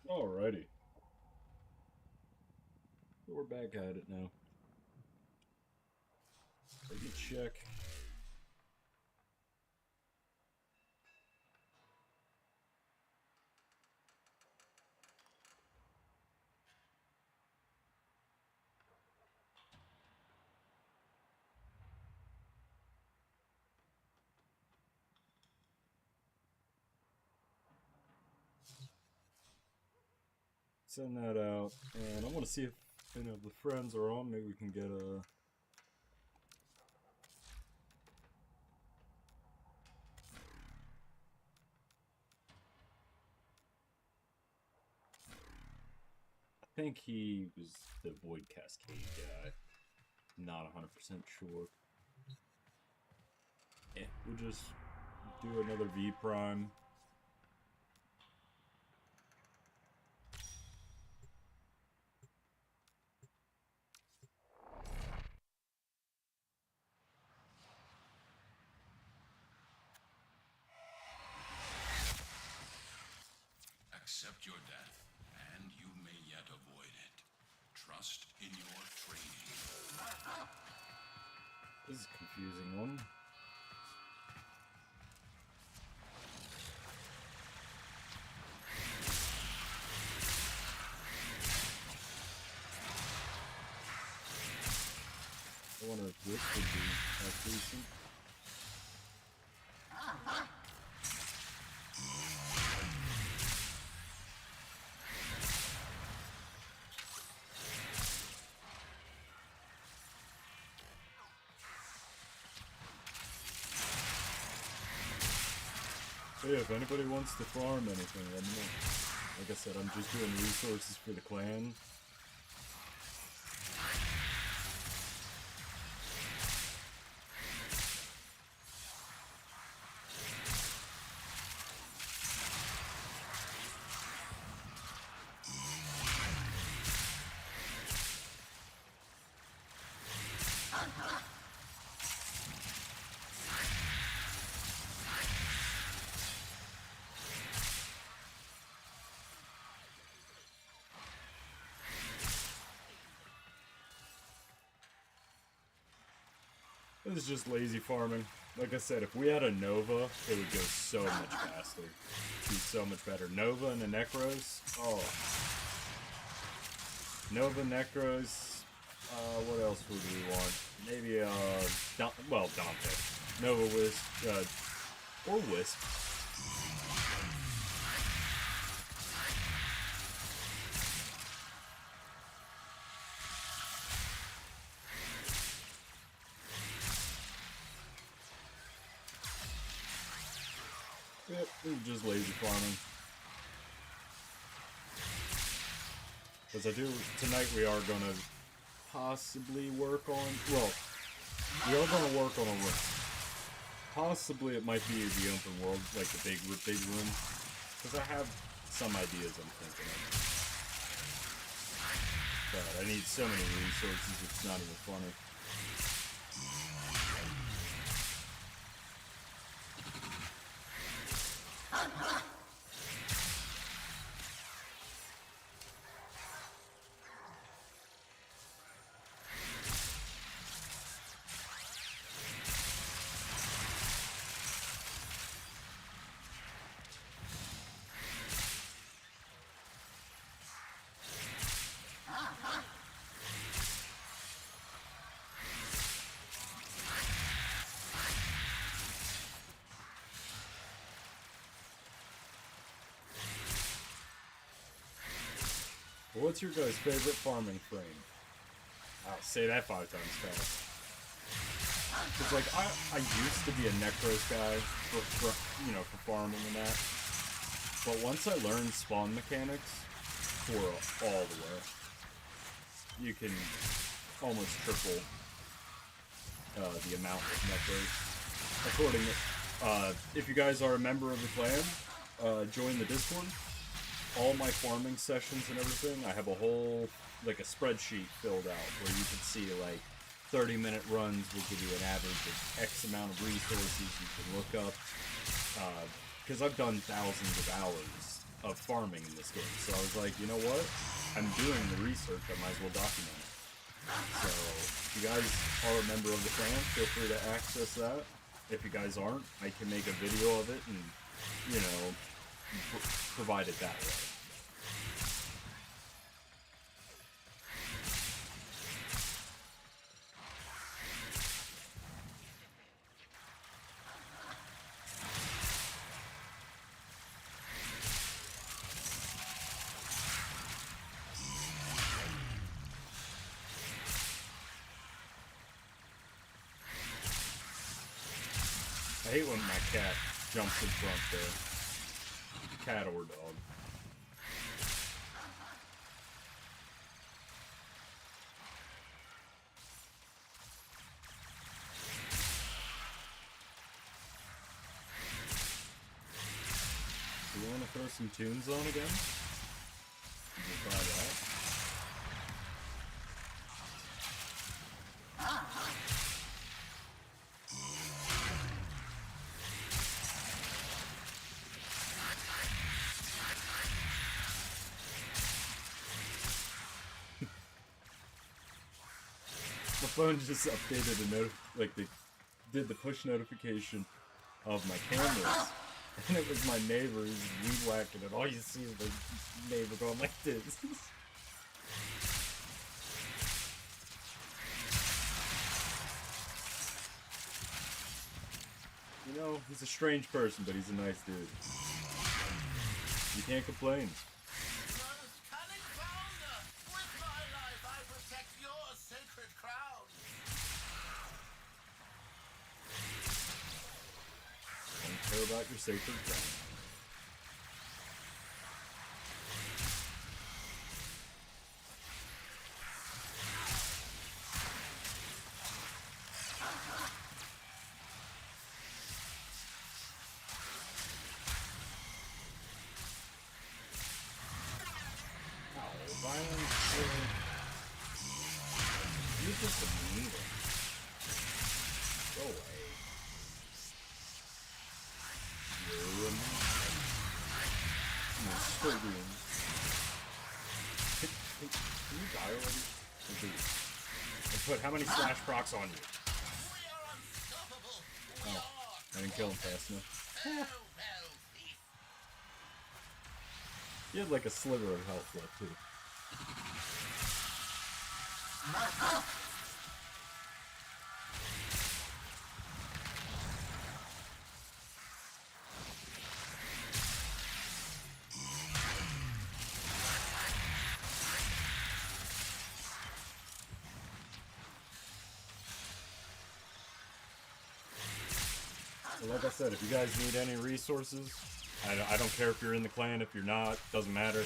Alrighty. We're back at it now. Take a check. Send that out, and I want to see if any of the friends are on. Maybe we can get a... I think he was the Void Cascade guy. Not 100% sure. Yeah, we'll just do another V Prime. Accept your death, and you may yet avoid it. Trust in your training. This is a confusing one. I wonder if this would be decent. So yeah, if anybody wants to farm anything, let me know. Like I said, I'm just doing resources for the clan. This is just lazy farming. Like I said, if we had a Nova, it would go so much faster. It'd be so much better. Nova and a Necros? Oh. Nova, Necros. What else would we want? Maybe, Dante. Nova, Wisp, or Wisp. Yep, this is just lazy farming. Because tonight we are going to possibly work on, well, we are going to work on a room. Possibly it might be the open world, like the big room. Because I have some ideas I'm thinking of. But I need so many resources, it's not even funny. What's your guys' favorite farming frame? I'll say that 5 times fast. It's like, I used to be a Necros guy for farming and that. But once I learned spawn mechanics, for all the way, you can almost triple the amount of Necros. If you guys are a member of the clan, join the Discord. All my farming sessions and everything, I have a whole, like a spreadsheet filled out where you can see like 30-minute runs will give you an average of X amount of resources you can look up. Because I've done thousands of hours of farming in this game. So I was like, you know what? I'm doing the research, I might as well document it. So, if you guys are a member of the clan, feel free to access that. If you guys aren't, I can make a video of it and, you know, provide it that way. I hate when my cat jumps in front there. Cat or dog. Do you want to throw some tunes on again? Did you try that? My phone just updated they did the push notification of my cameras, and it was my neighbor who's weed whacking, and all you see is the neighbor going like this. You know, he's a strange person, but he's a nice dude. You can't complain. Care about your sacred ground. Ow, violence. You're just a needle. Go away. Can you die already? I put how many slash procs on you? Oh, I didn't kill him fast enough. He had like a sliver of health left too. Like I said, if you guys need any resources, I don't care if you're in the clan, if you're not, doesn't matter.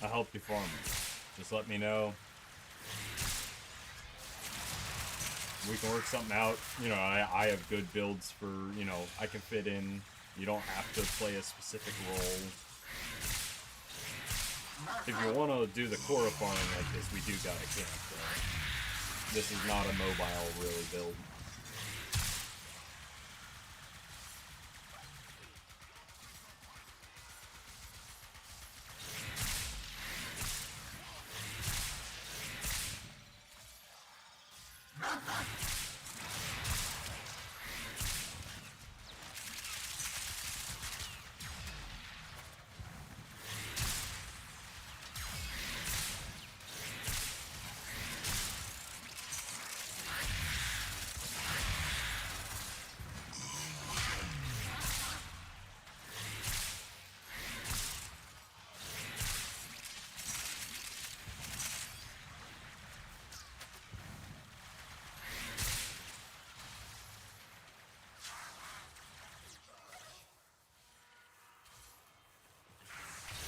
I'll help you farm. Just let me know. We can work something out. You know, I have good builds for, you know, I can fit in. You don't have to play a specific role. If you want to do the core farming like this, we do got a camp, though. This is not a mobile, really, build.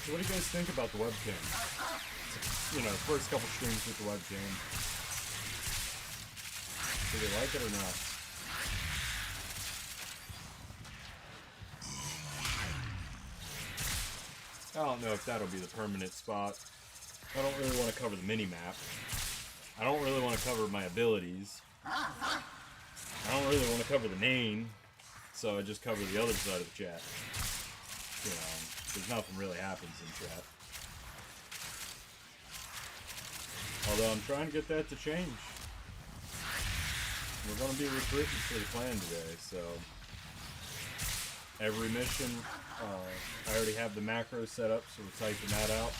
So what do you guys think about the webcam? You know, first couple streams with the webcam. Do you like it or not? I don't know if that'll be the permanent spot. I don't really want to cover the mini-map. I don't really want to cover my abilities. I don't really want to cover the name. So I just cover the other side of the chat. You know, because nothing really happens in chat. Although I'm trying to get that to change. We're going to be recruiting for the clan today, so every mission, I already have the macros set up, so we're typing that out.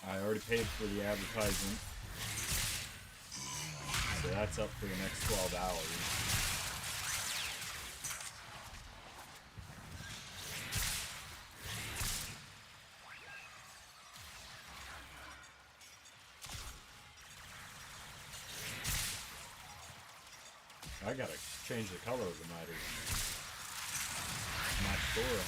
I already paid for the advertisement, so that's up for the next 12 hours. I gotta change the color of the miters. Match Dora.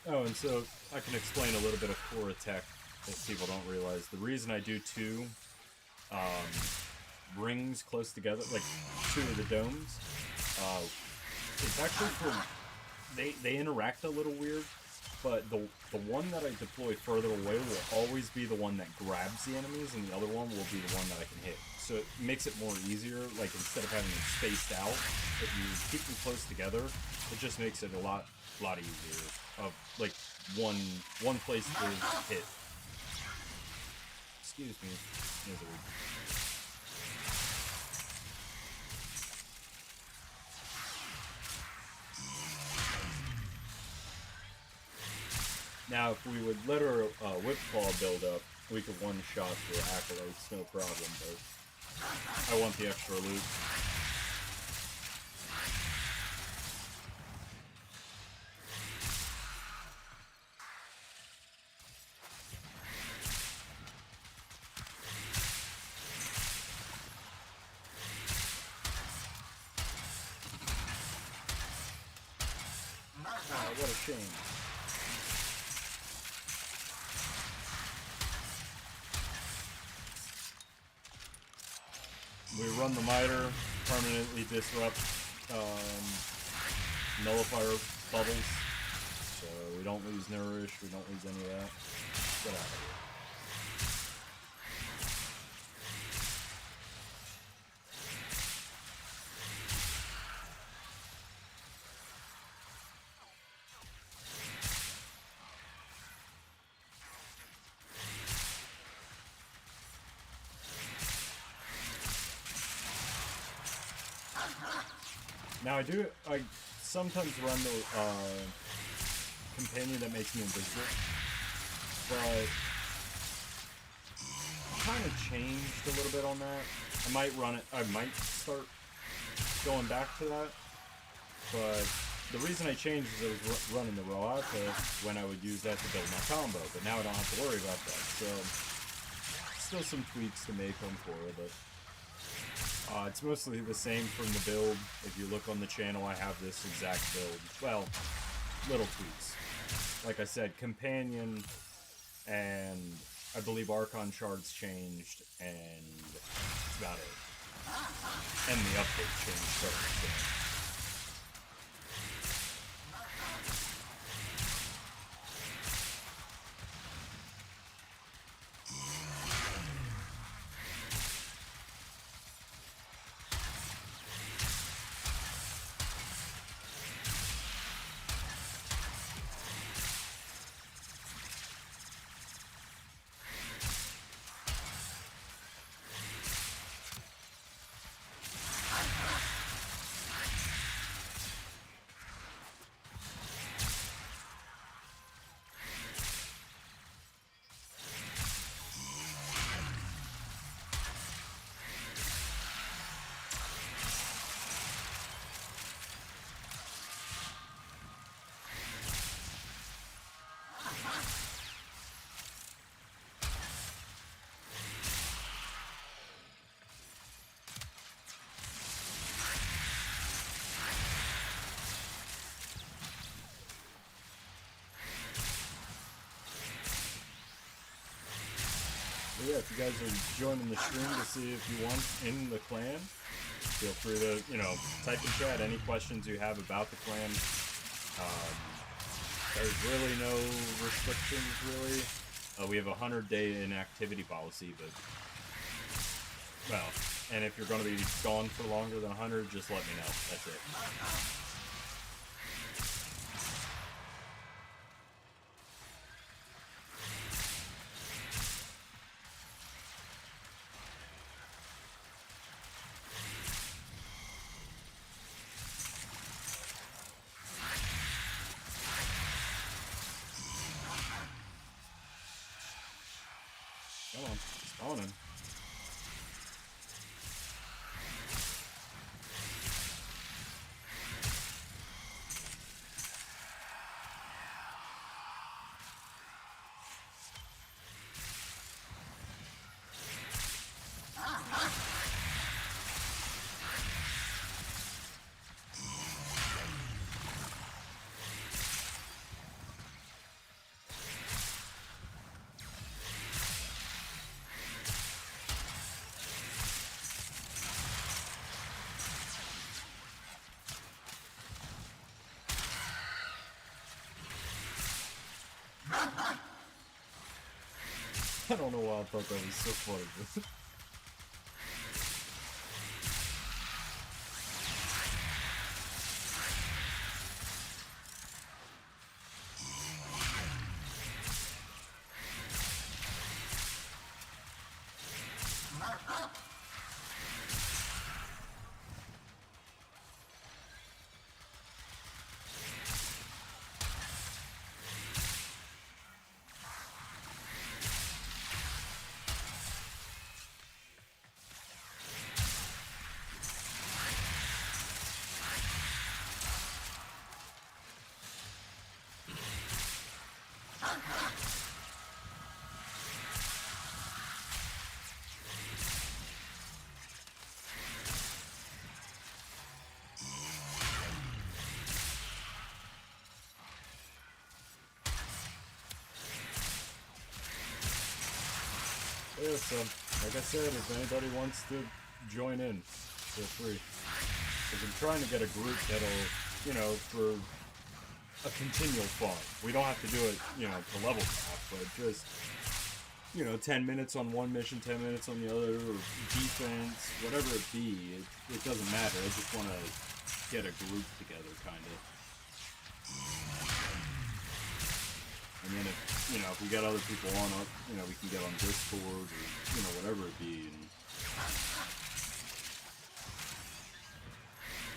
Oh, and so I can explain a little bit of core tech if people don't realize. The reason I do two rings close together, like two of the domes, it's actually for, they interact a little weird, but the one that I deploy further away will always be the one that grabs the enemies, and the other one will be the one that I can hit. So it makes it more easier, like instead of having them spaced out, if you keep them close together, it just makes it a lot easier of like one place to hit. Excuse me, misery. Now, if we would let our whip claw build up, we could one-shot the acolytes, no problem, but I want the extra loot. What a shame. We run the miter, permanently disrupt nullifier bubbles, so we don't lose nourish, we don't lose any of that. Get out of here. Now I sometimes run the companion that makes me invisible, but I kind of changed a little bit on that. I might start going back to that, but the reason I changed is I was running the Roata when I would use that to build my combo, but now I don't have to worry about that, so still some tweaks to make on Cora, but it's mostly the same from the build. If you look on the channel, I have this exact build. Well, little tweaks. Like I said, Companion and I believe Archon Shards changed, and that's about it. And the update changed first, so. yeah, if you guys are joining the stream to see if you want in the clan, feel free to, you know, type in chat any questions you have about the clan. There's really no restrictions, really. We have a 100-day inactivity policy, but, well, and if you're going to be gone for longer than 100, just let me know. That's it. Come on, spawning. I don't know why I thought that was so funny. Yeah, so, like I said, if anybody wants to join in, feel free. Because I'm trying to get a group that'll, you know, for a continual farm. We don't have to do it, you know, to level cap, but just, you know, 10 minutes on one mission, 10 minutes on the other, or defense, whatever it be, it doesn't matter. I just want to get a group together, kind of. And then if, you know, if we got other people on, you know, we can get on Discord or, you know, whatever it be.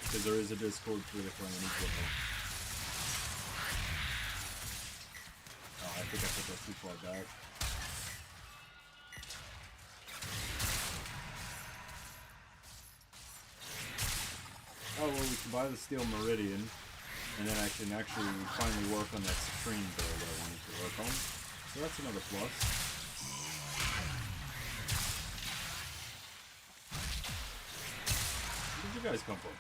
Because there is a Discord for the clan as well. Oh, I think I put that too far back. Oh, well, we can buy the Steel Meridian. And then I can actually finally work on that Supreme build I wanted to work on. So that's another plus. Where did you guys come from?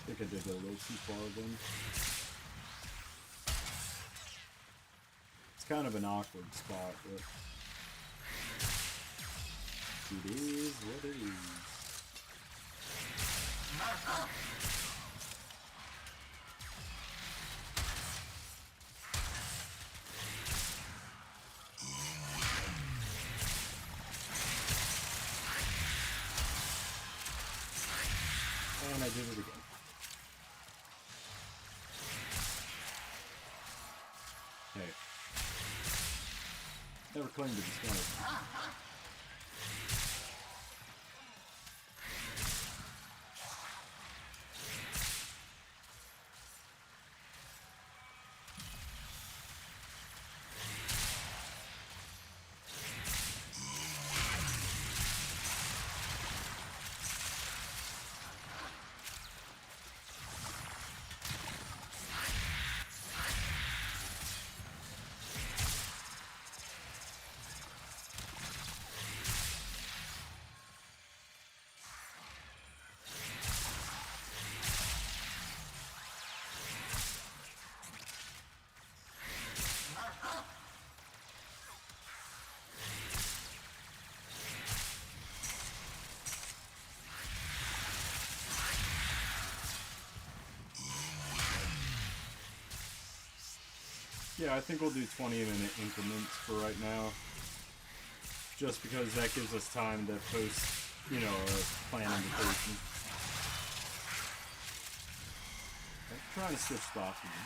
I think I did go a little too far then. It's kind of an awkward spot, but it is what it is. And I did it again. Hey. Never claimed to be smart. Yeah, I think we'll do 20-minute increments for right now. Just because that gives us time to post, you know, a plan invitation. I'm trying to switch spots with him.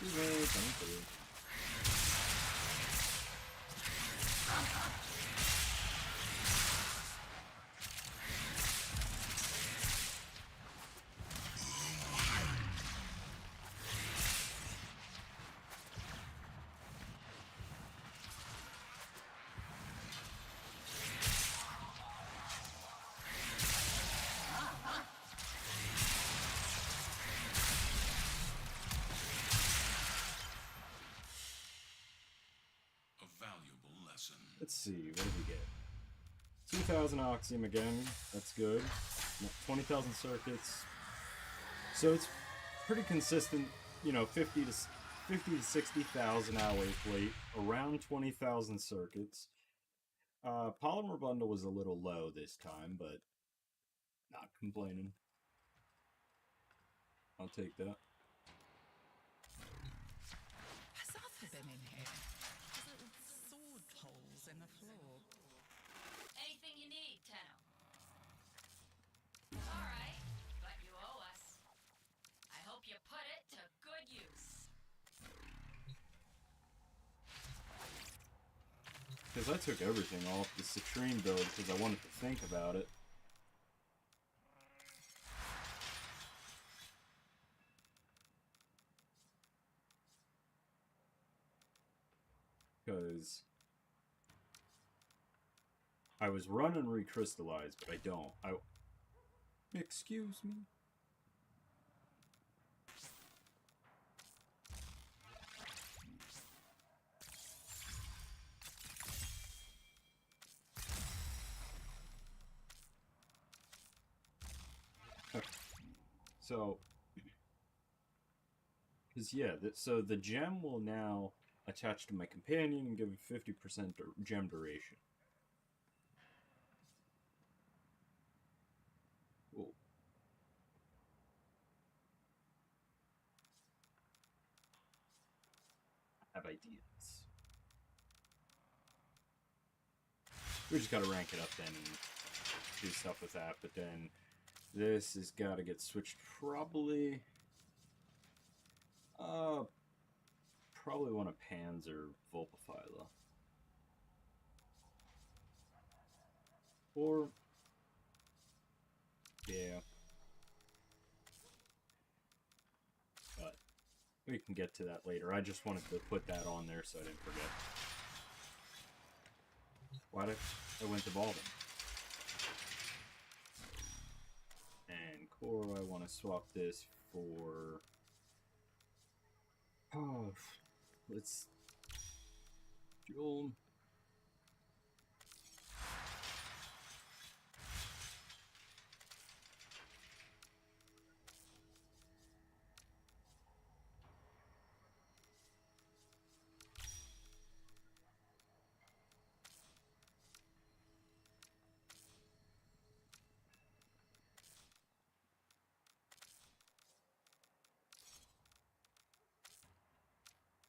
Thank you. A valuable lesson. Let's see, what did we get? 2,000 Oxium again, that's good. 20,000 circuits. So it's pretty consistent, you know, 50 to 60,000 alloy plate, around 20,000 circuits. Polymer bundle was a little low this time, but not complaining. I'll take that. Has Arthur been in here? There's little sword holes in the floor. Anything you need, Tenno. All right, but you owe us. I hope you put it to good use. Because I took everything off the Citrine build because I wanted to think about it. Because I was running recrystallized, but I don't. Excuse me. Okay. So, because yeah, so the gem will now attach to my companion and give it 50% gem duration. Cool. I have ideas. We just gotta rank it up then and do stuff with that, but then this has gotta get switched probably... probably one of Pan's or Vulpaphyla. Or... yeah. But we can get to that later. I just wanted to put that on there so I didn't forget. Why did I went to Balden? And core, I want to swap this for... oh, let's... Jewel.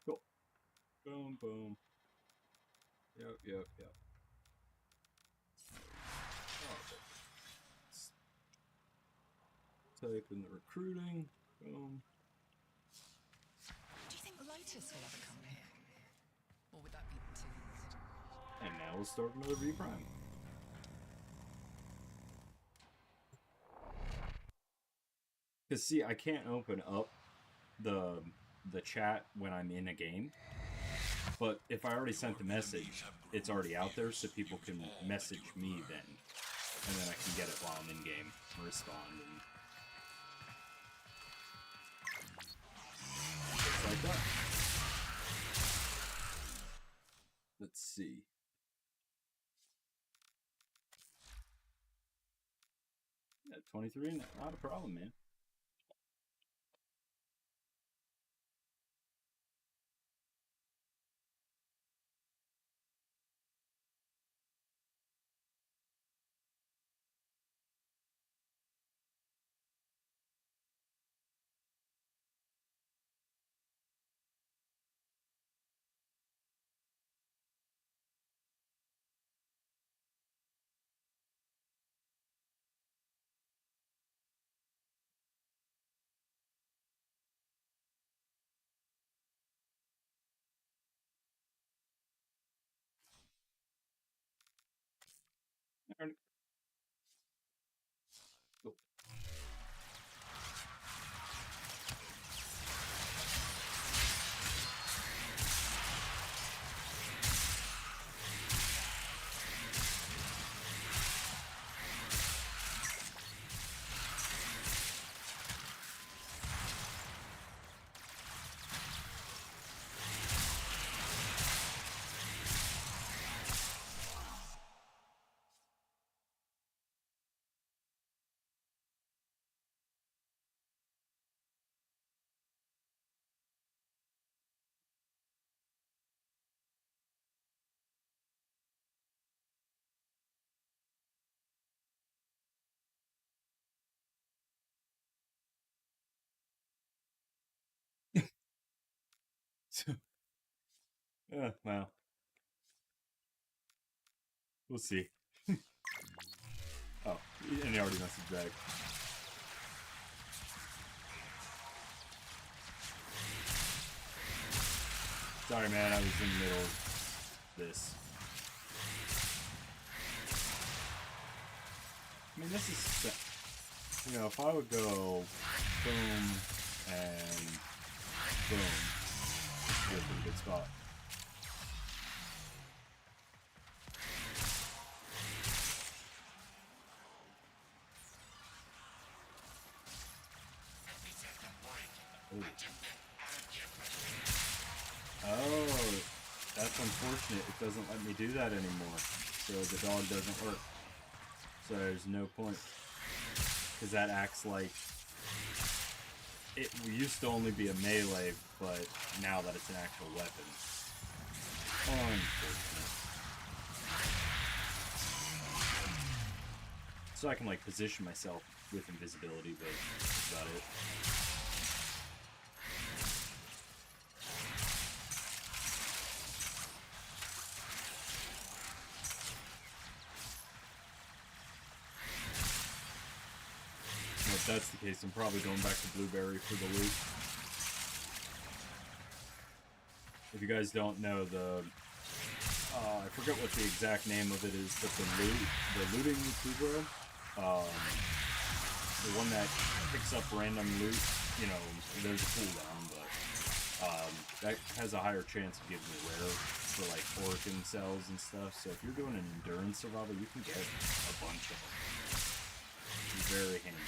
Cool. Boom, boom. Yep, yep, yep. Type in the recruiting. Boom. Do you think Lotus will ever come here? Or would that be teased? And now we'll start another V Prime. Because see, I can't open up the chat when I'm in a game. But if I already sent the message, it's already out there, so people can message me then. And then I can get it while I'm in game and respond. And just like that. Let's see. Yeah, 23, not a problem, man. Cool. Well, we'll see. Oh, and he already messaged back. Sorry, man, I was in the middle of this. I mean, this is, you know, if I would go boom and boom, this would be a pretty good spot. Ooh. Oh, that's unfortunate. It doesn't let me do that anymore. So the dog doesn't work. So there's no point. Because that acts like... It used to only be a melee, but now that it's an actual weapon. Unfortunate. So I can, like, position myself with invisibility, but that's about it. If that's the case, I'm probably going back to Blueberry for the loot. If you guys don't know, I forget what the exact name of it is, but the looting Kubra, the one that picks up random loot, you know, there's a cooldown, but that has a higher chance of giving you rare for like organ cells and stuff. So if you're doing an endurance survival, you can get a bunch of them. It's very handy.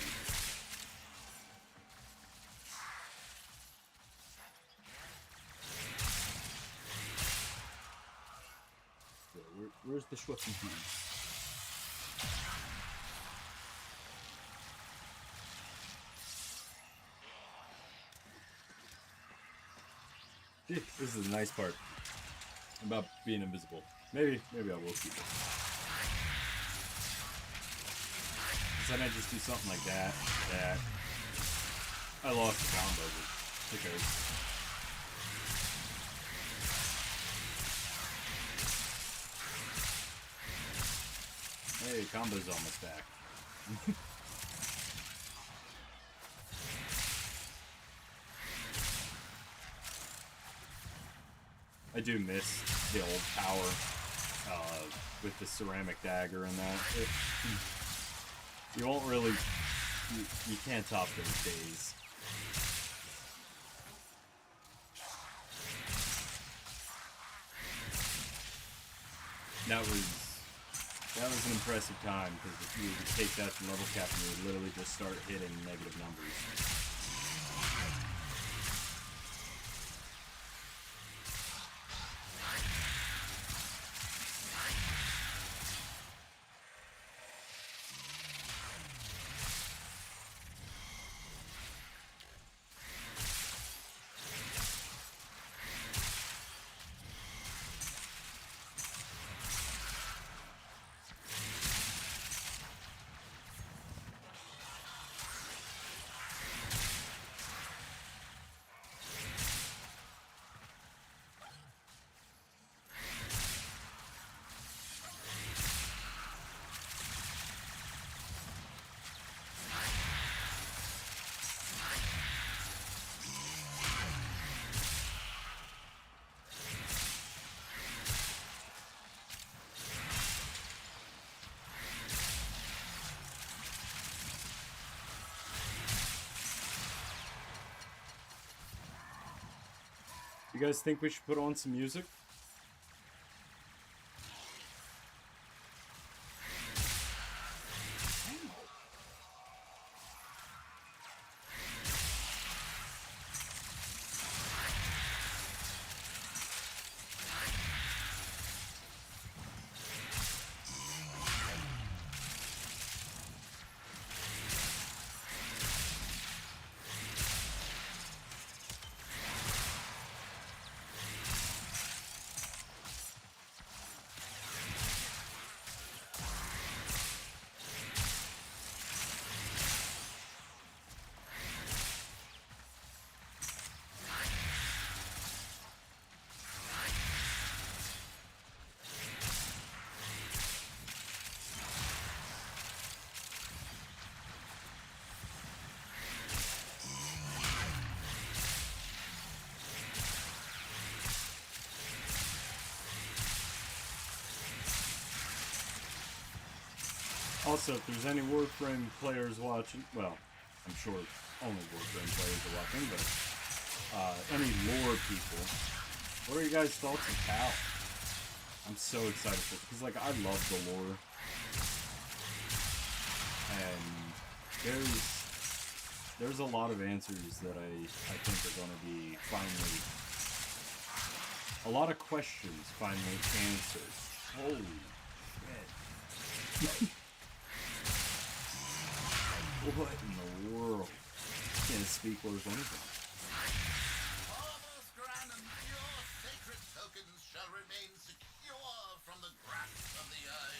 Where's the Schwappy piece? This is the nice part about being invisible. Maybe I will keep it. Because then I just do something like that. I lost the combo, but who cares? Hey, combo's almost back. I do miss the old power with the ceramic dagger and that. You won't really... You can't top those days. That was an impressive time, because if you would take that to level cap, you would literally just start hitting negative numbers. You guys think we should put on some music? Also, if there's any Warframe players watching, well, I'm sure only Warframe players are watching, but any lore people, what are you guys' thoughts of Cal? I'm so excited for it, because, like, I love the lore, and there's a lot of answers that I think are going to be finally, a lot of questions finally answered. Holy shit. What in the world? Can't speak worth anything. Almost grand and your sacred tokens shall remain secure from the grasp of the idol.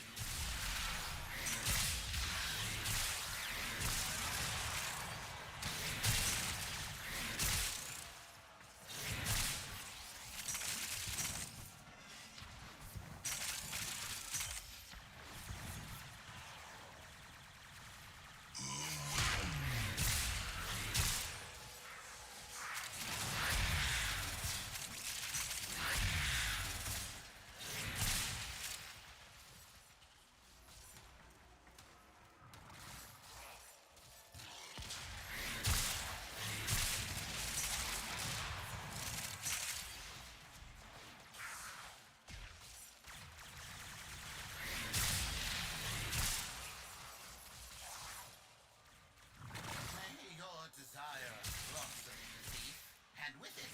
May your desire blossom, thief, and with it,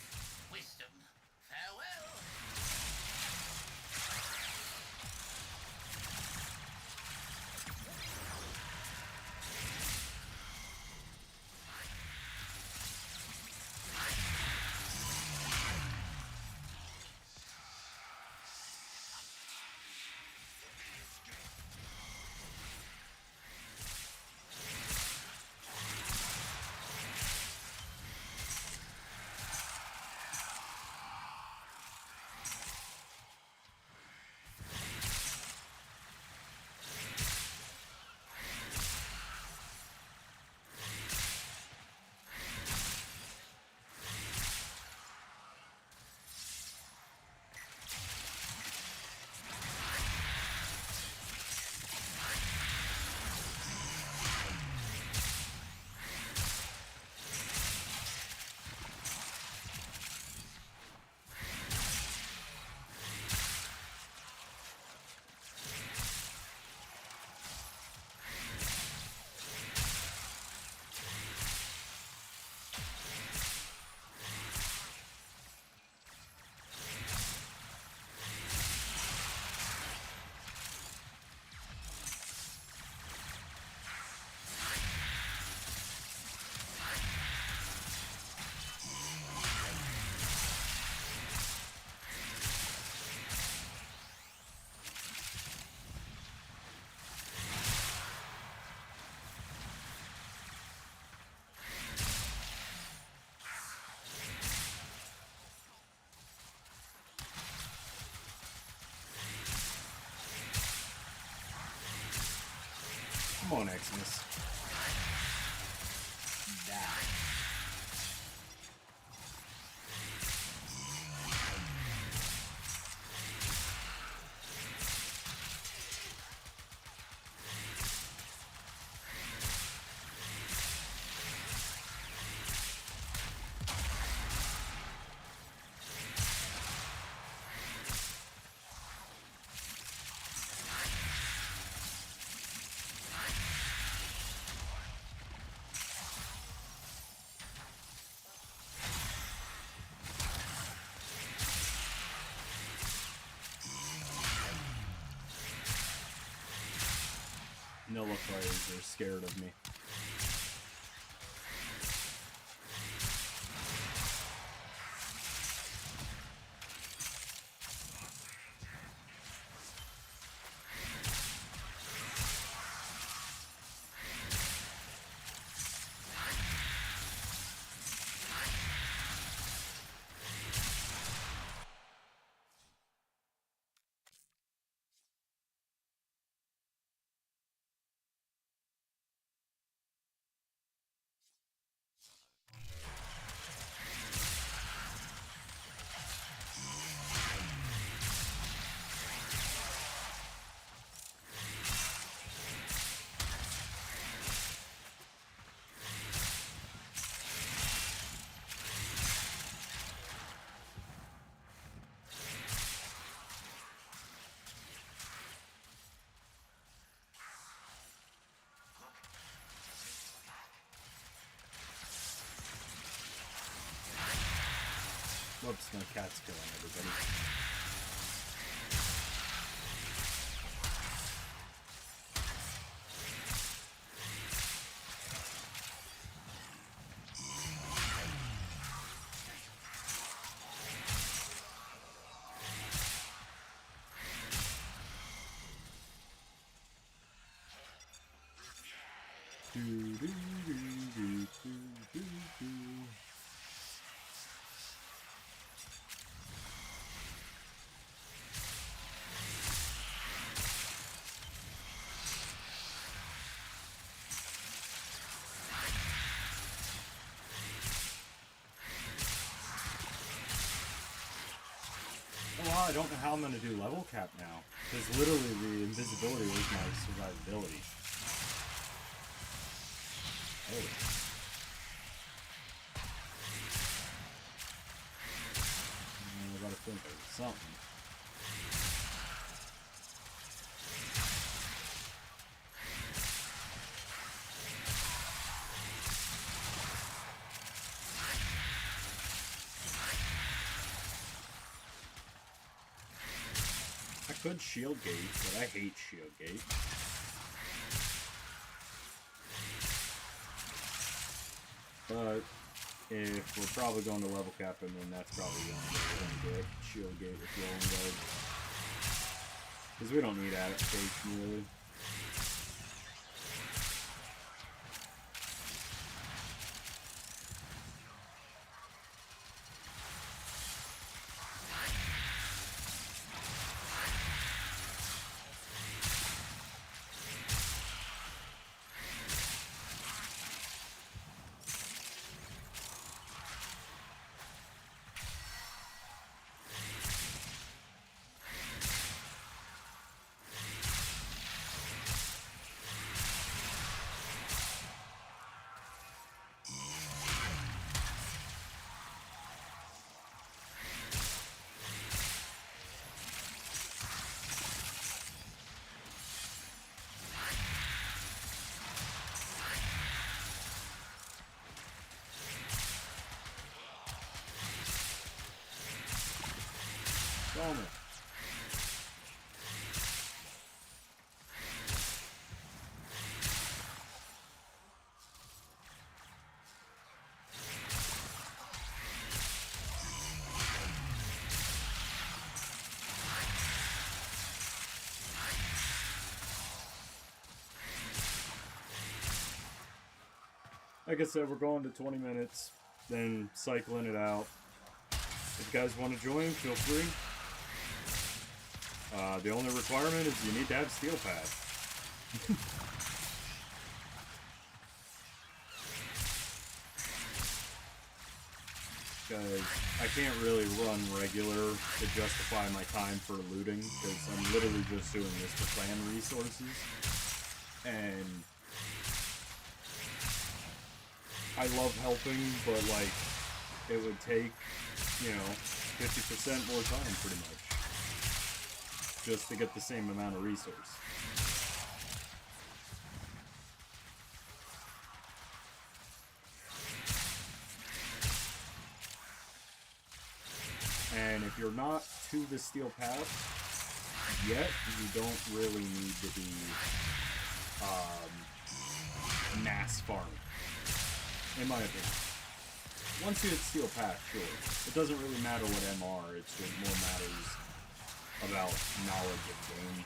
wisdom. Farewell. Come on, Xmas. Die. nullifiers are scared of me. Whoops, my cat's killing everybody. Do, do, do, do, do, do, do. Oh, I don't know how I'm gonna do level cap now. Because literally the invisibility was my survivability. Oh. I gotta think of something. I could shield gate, but I hate shield gate. But if we're probably going to level cap, and then that's probably the only way we're going to get shield gate with rolling guard. Because we don't need adaptation really. Dome it. Like I said, we're going to 20 minutes, then cycling it out. If you guys want to join, feel free. The only requirement is you need to have steel pad. Because I can't really run regular to justify my time for looting, because I'm literally just doing this to clan resources. And I love helping, but like, it would take, 50% more time pretty much. Just to get the same amount of resource. And if you're not to the steel path yet, you don't really need to be mass farm. In my opinion. Once you hit Steel Path, sure. It doesn't really matter what MR, it's what more matters about knowledge of game.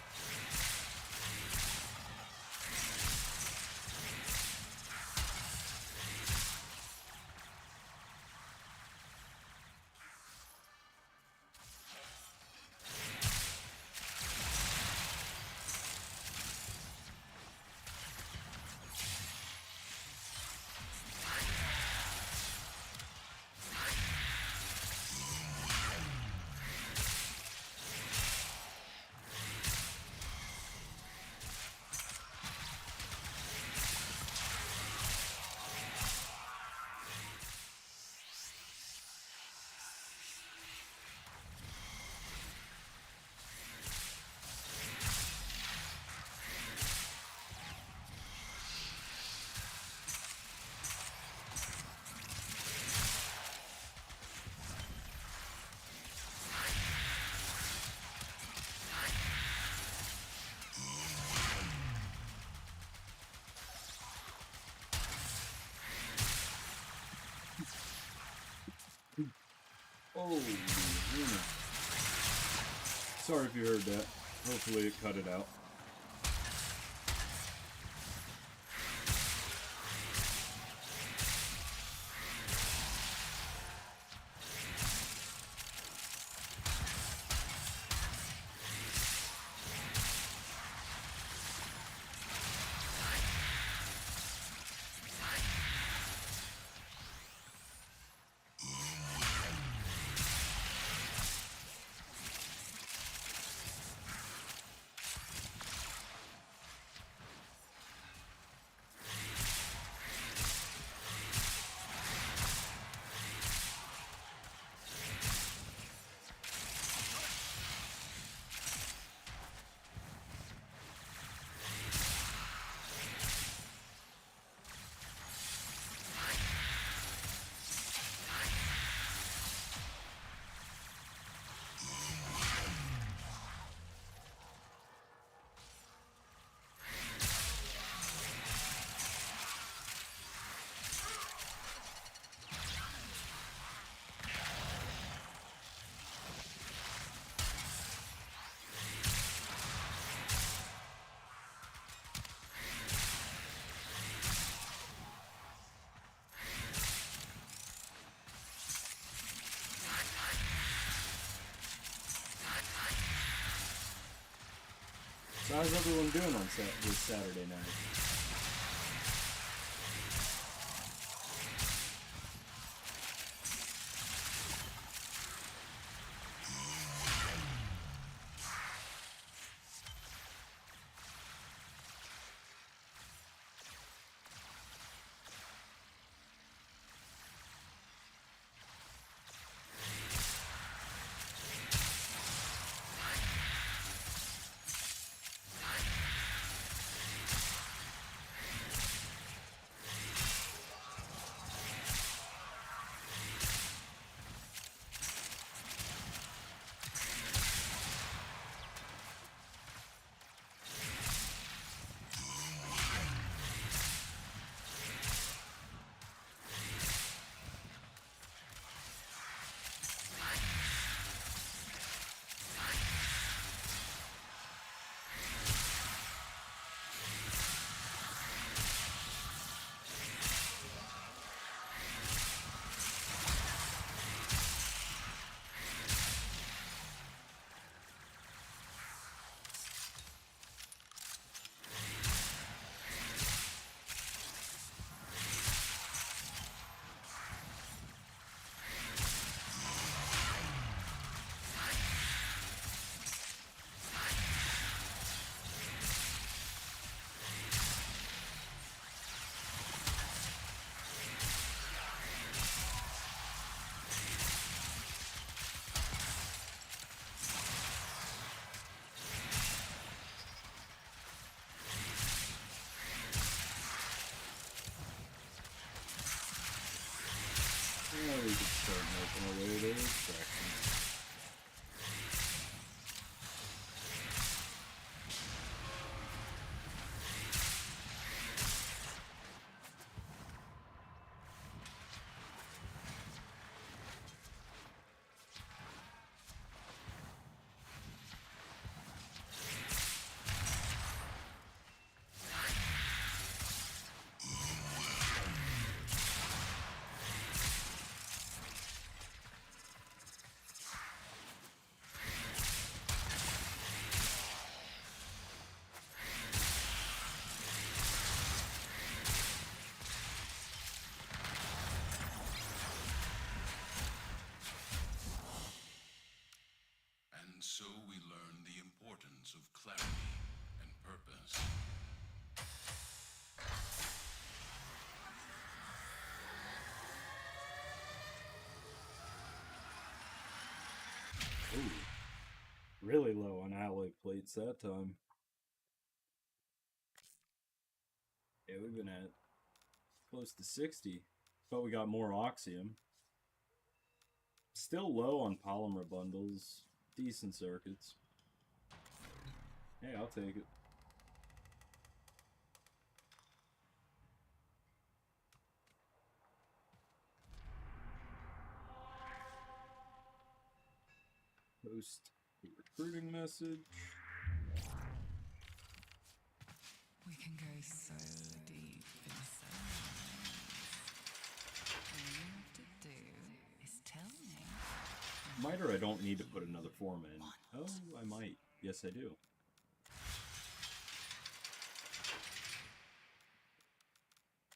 Oh, sorry if you heard that. Hopefully it cut it out. So how's everyone doing on this Saturday night? Yeah, we could start making our way to extraction. Really low on alloy plates that time. Yeah, we've been at close to 60, but we got more oxium. Still low on polymer bundles. Decent circuits. Hey, I'll take it. Post a recruiting message. We can go so deep in so many ways. All you have to do is tell me. Miter, I don't need to put another form in. Oh, I might. Yes, I do.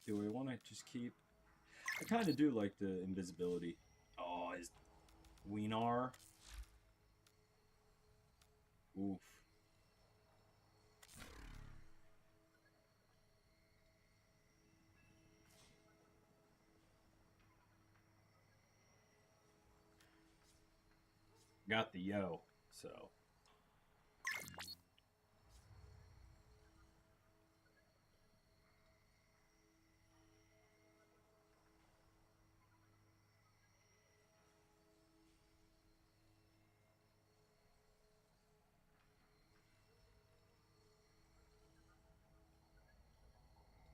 Do I want to just keep... I kind of do like the invisibility. Oh, is Weenar? Oof. Got the yo, so...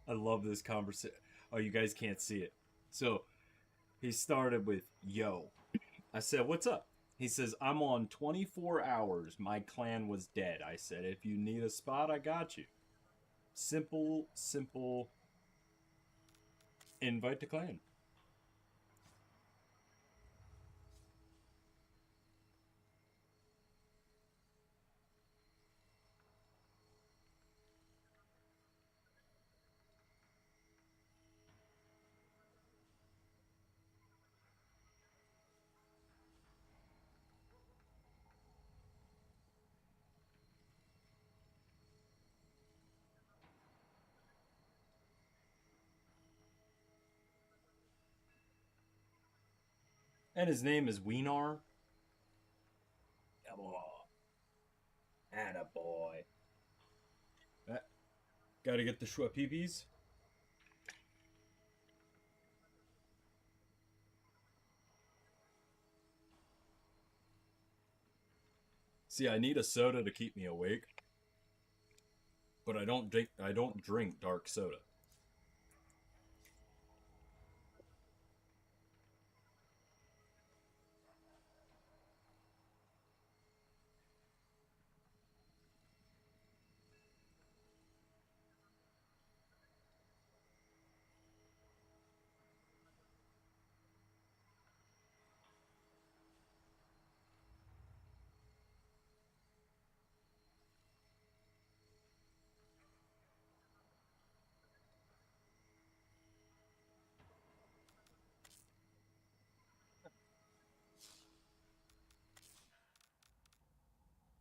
I love this conversation. Oh, you guys can't see it. So, he started with, yo. I said, what's up? He says, I'm on 24 hours. My clan was dead. I said, if you need a spot, I got you. Simple, simple. Invite to clan. And his name is Weenar. Come on. Attaboy. Gotta get the Shua peepees. See, I need a soda to keep me awake. But I don't drink dark soda.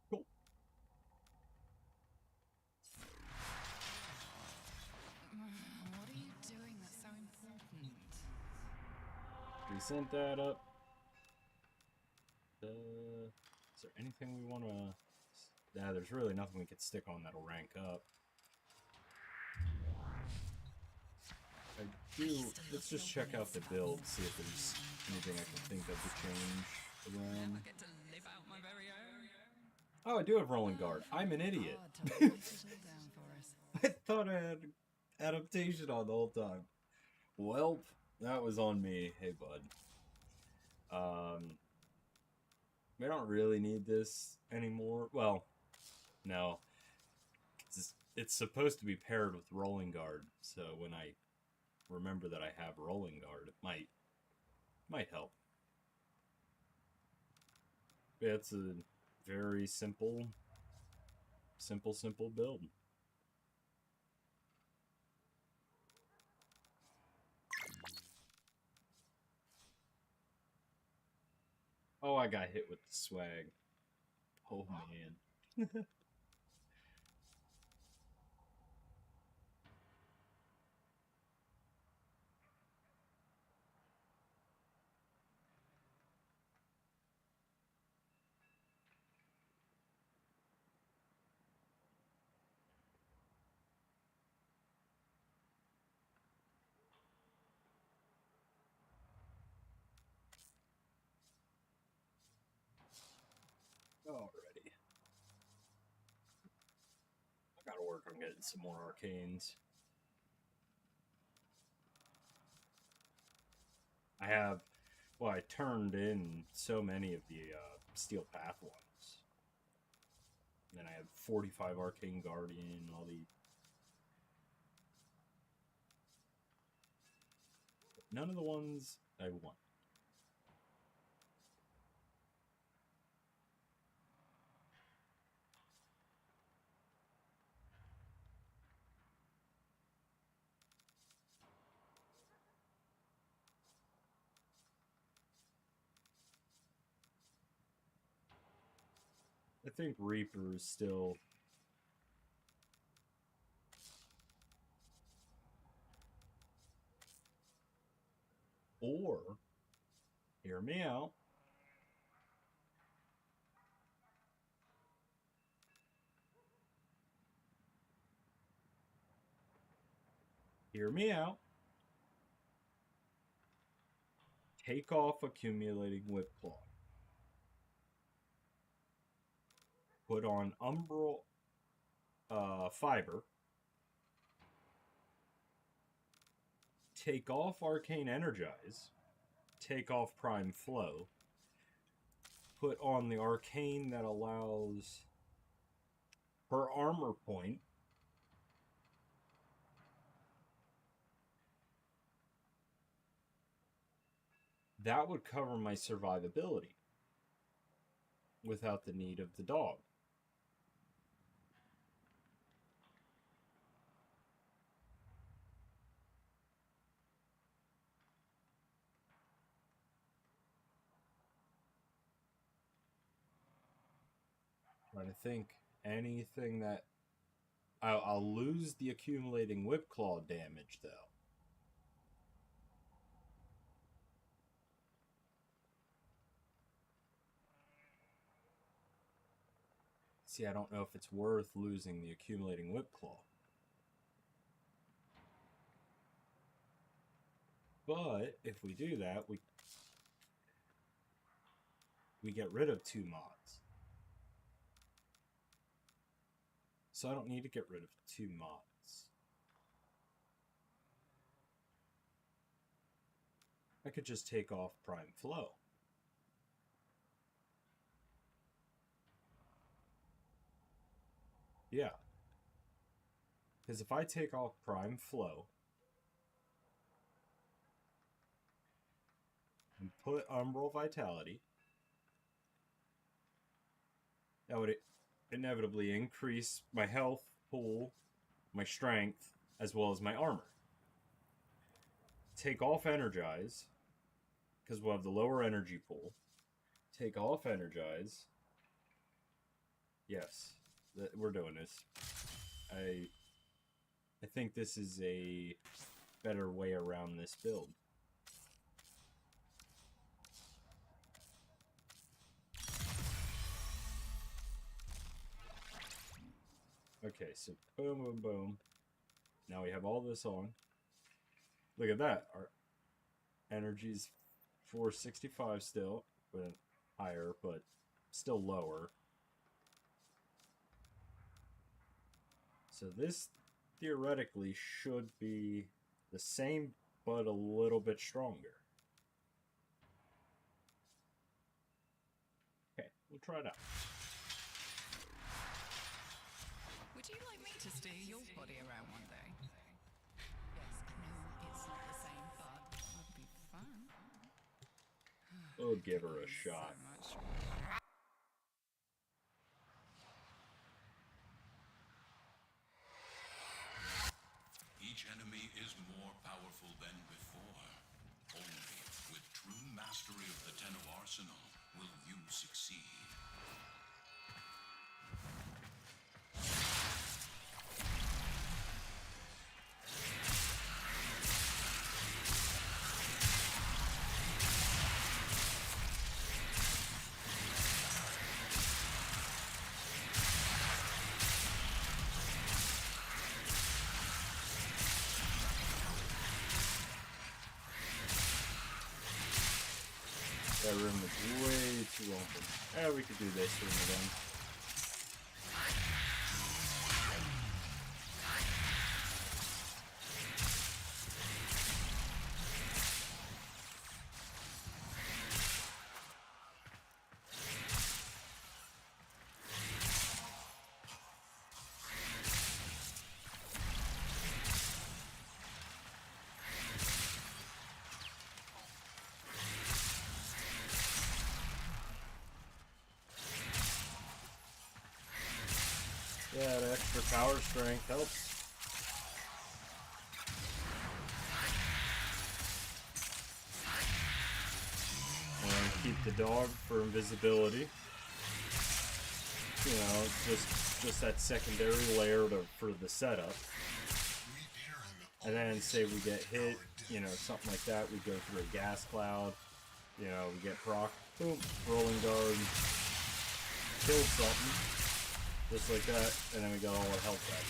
Cool. What are you doing that's so important? We sent that up. Is there anything we want to... Nah, there's really nothing we could stick on that'll rank up. I do... Let's just check out the build, see if there's anything I can think of to change around. Never get to live out my very own. Oh, I do have Rolling Guard. I'm an idiot. Hard to write it all down for us. I thought I had adaptation on the whole time. Well, that was on me. Hey, bud. We don't really need this anymore. Well, no. It's supposed to be paired with Rolling Guard, so when I remember that I have Rolling Guard, it might help. Yeah, it's a very simple build. Oh, I got hit with the swag. Oh, man. work on getting some more arcanes. I have, well, I turned in so many of the Steel Path ones. And then I have 45 Arcane Guardian, all the... None of the ones I want. I think Reaper is still... Or, hear me out, hear me out, take off accumulating whip claw. Put on Umbral Fiber. Take off Arcane Energize. Take off Prime Flow. Put on the Arcane that allows her armor point. That would cover my survivability without the need of the dog. Trying to think anything that I'll lose the accumulating whip claw damage though. See, I don't know if it's worth losing the accumulating whip claw. But if we do that, we get rid of 2 mods. So I don't need to get rid of 2 mods. I could just take off Prime Flow. Yeah. Because if I take off Prime Flow and put Umbral Vitality, that would inevitably increase my health pool, my strength, as well as my armor. Take off Energize, because we'll have the lower energy pool. Take off Energize. Yes, we're doing this. I think this is a better way around this build. Okay, so boom, boom, boom. Now we have all this on. Look at that. Our energy's 465 still, but higher, but still lower. So this theoretically should be the same, but a little bit stronger. Okay, we'll try it out. Would you like me to steer your body around one day? Yes, I know it's not the same, but it would be fun. We'll give her a shot. So much. Each enemy is more powerful than before. Only with true mastery of the Ten of Arsenal will you succeed. That room is way too open. Yeah, we could do this room again. extra power strength helps. And keep the dog for invisibility. You know, just that secondary layer for the setup. And then say we get hit, you know, something like that, we go through a gas cloud, you know, we get proc, boom, rolling guard, kill something, just like that, and then we got all our health back.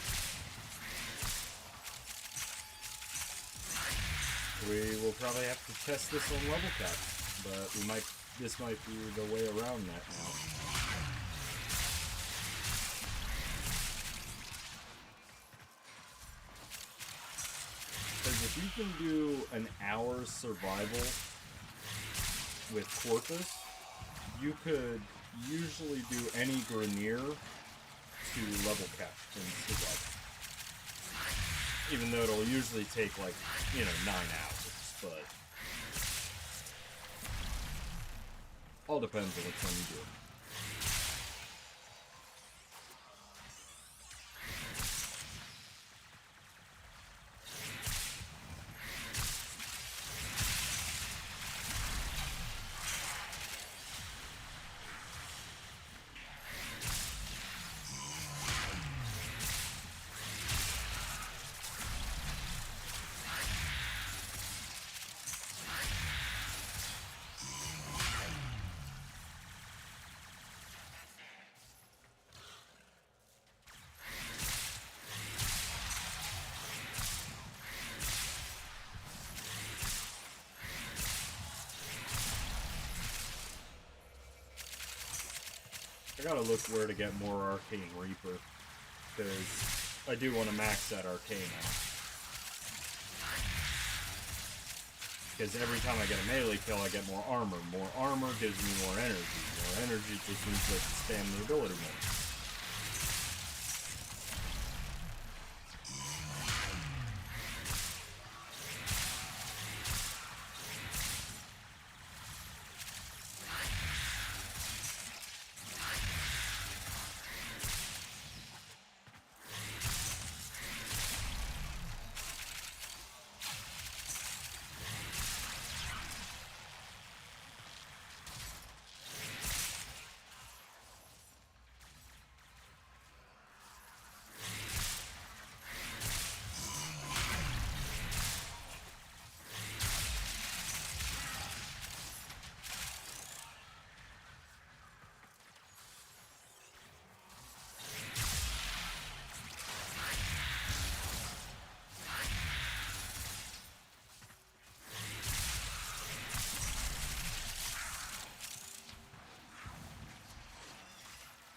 We will probably have to test this on level cap, but this might be the way around that now. Because if you can do an hour's survival with Corpus, you could usually do any Grenier to level cap and survive. Even though it'll usually take like, you know, 9 hours, but all depends on which one you do. I gotta look where to get more Arcane Reaper, because I do want to max that Arcane out. Because every time I get a melee kill, I get more armor. More armor gives me more energy. More energy just means I can spam the ability more.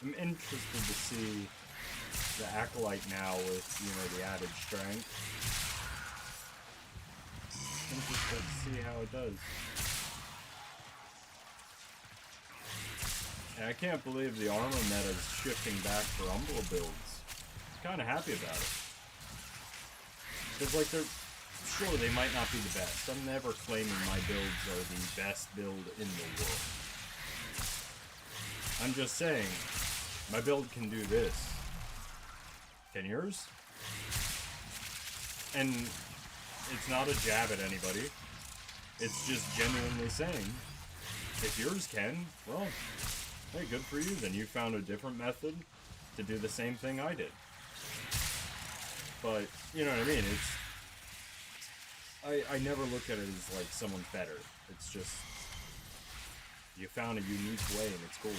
I'm interested to see the Acolyte now with, you know, the added strength. Interested to see how it does. And I can't believe the armor meta is shifting back for Umbra builds. I'm kind of happy about it. Because, like, sure, they might not be the best. I'm never claiming my builds are the best build in the world. I'm just saying, my build can do this. Can yours? And it's not a jab at anybody. It's just genuinely saying, if yours can, well, hey, good for you. Then you found a different method to do the same thing I did. But, you know what I mean? I never look at it as like someone's better. It's just, you found a unique way and it's cool.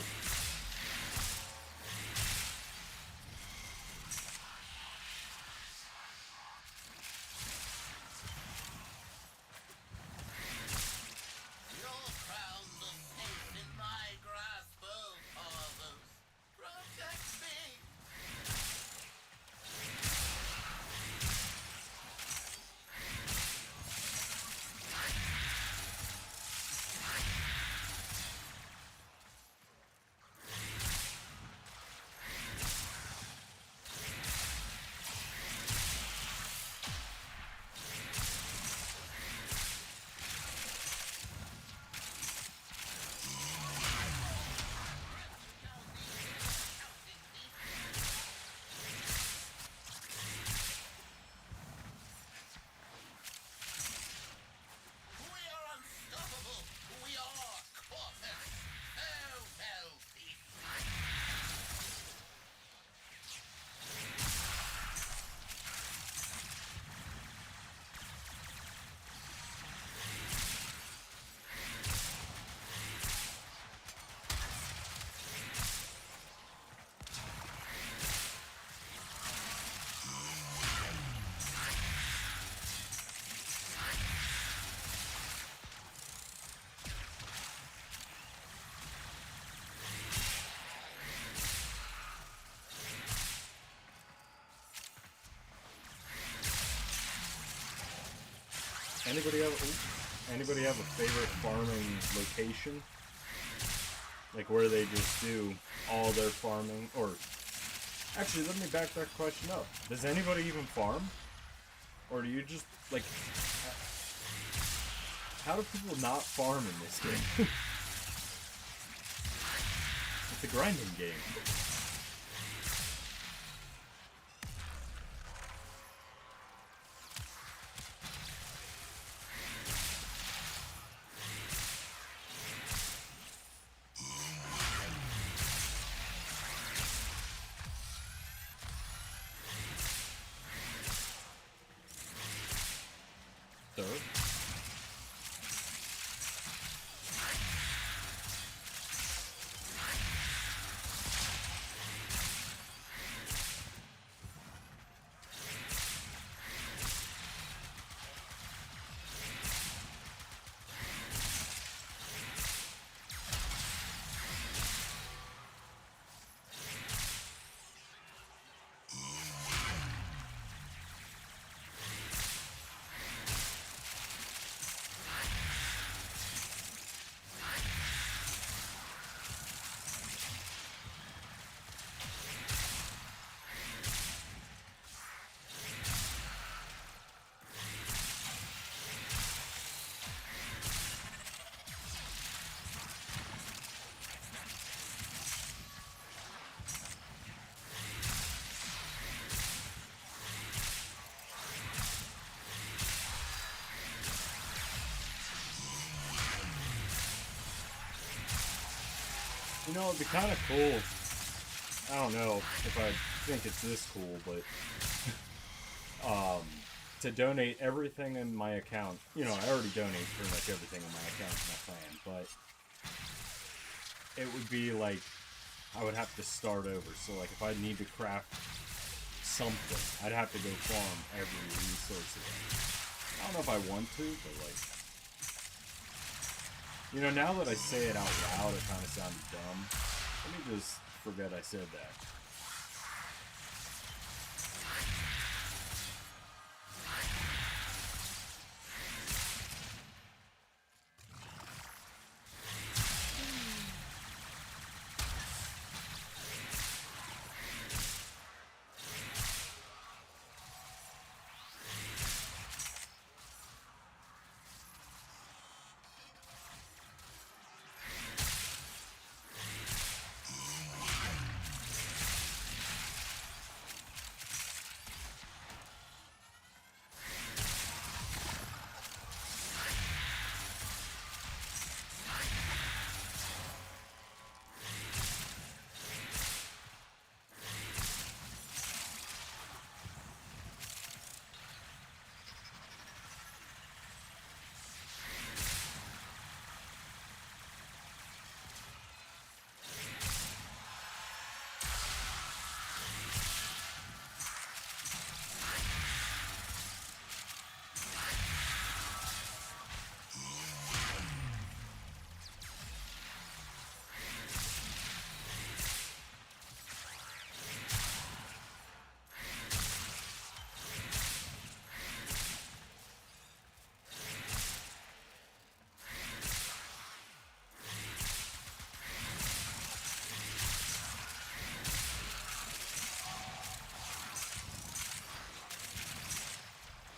Anybody have a favorite farming location? Like where they just do all their farming? Or actually, let me back that question up. Does anybody even farm? Or do you just like? How do people not farm in this game? It's a grinding game. Third. You know, it'd be kind of cool. I don't know if I think it's this cool, but to donate everything in my account. You know, I already donate pretty much everything in my account to my clan, but it would be like I would have to start over. So, like, if I need to craft something, I'd have to go farm every resource again. I don't know if I want to, but like. You know, now that I say it out loud, it kind of sounded dumb. Let me just forget I said that.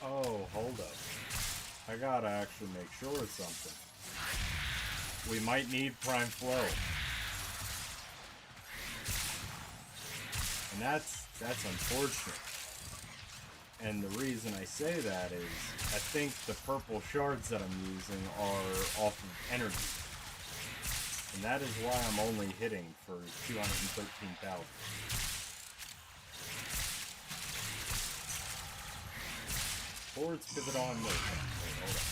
Oh, hold up. I gotta actually make sure of something. We might need Prime Flow. And that's unfortunate. And the reason I say that is, I think the purple shards that I'm using are off of energy. And that is why I'm only hitting for 213,000. Or it's because I don't have no. Wait, hold on.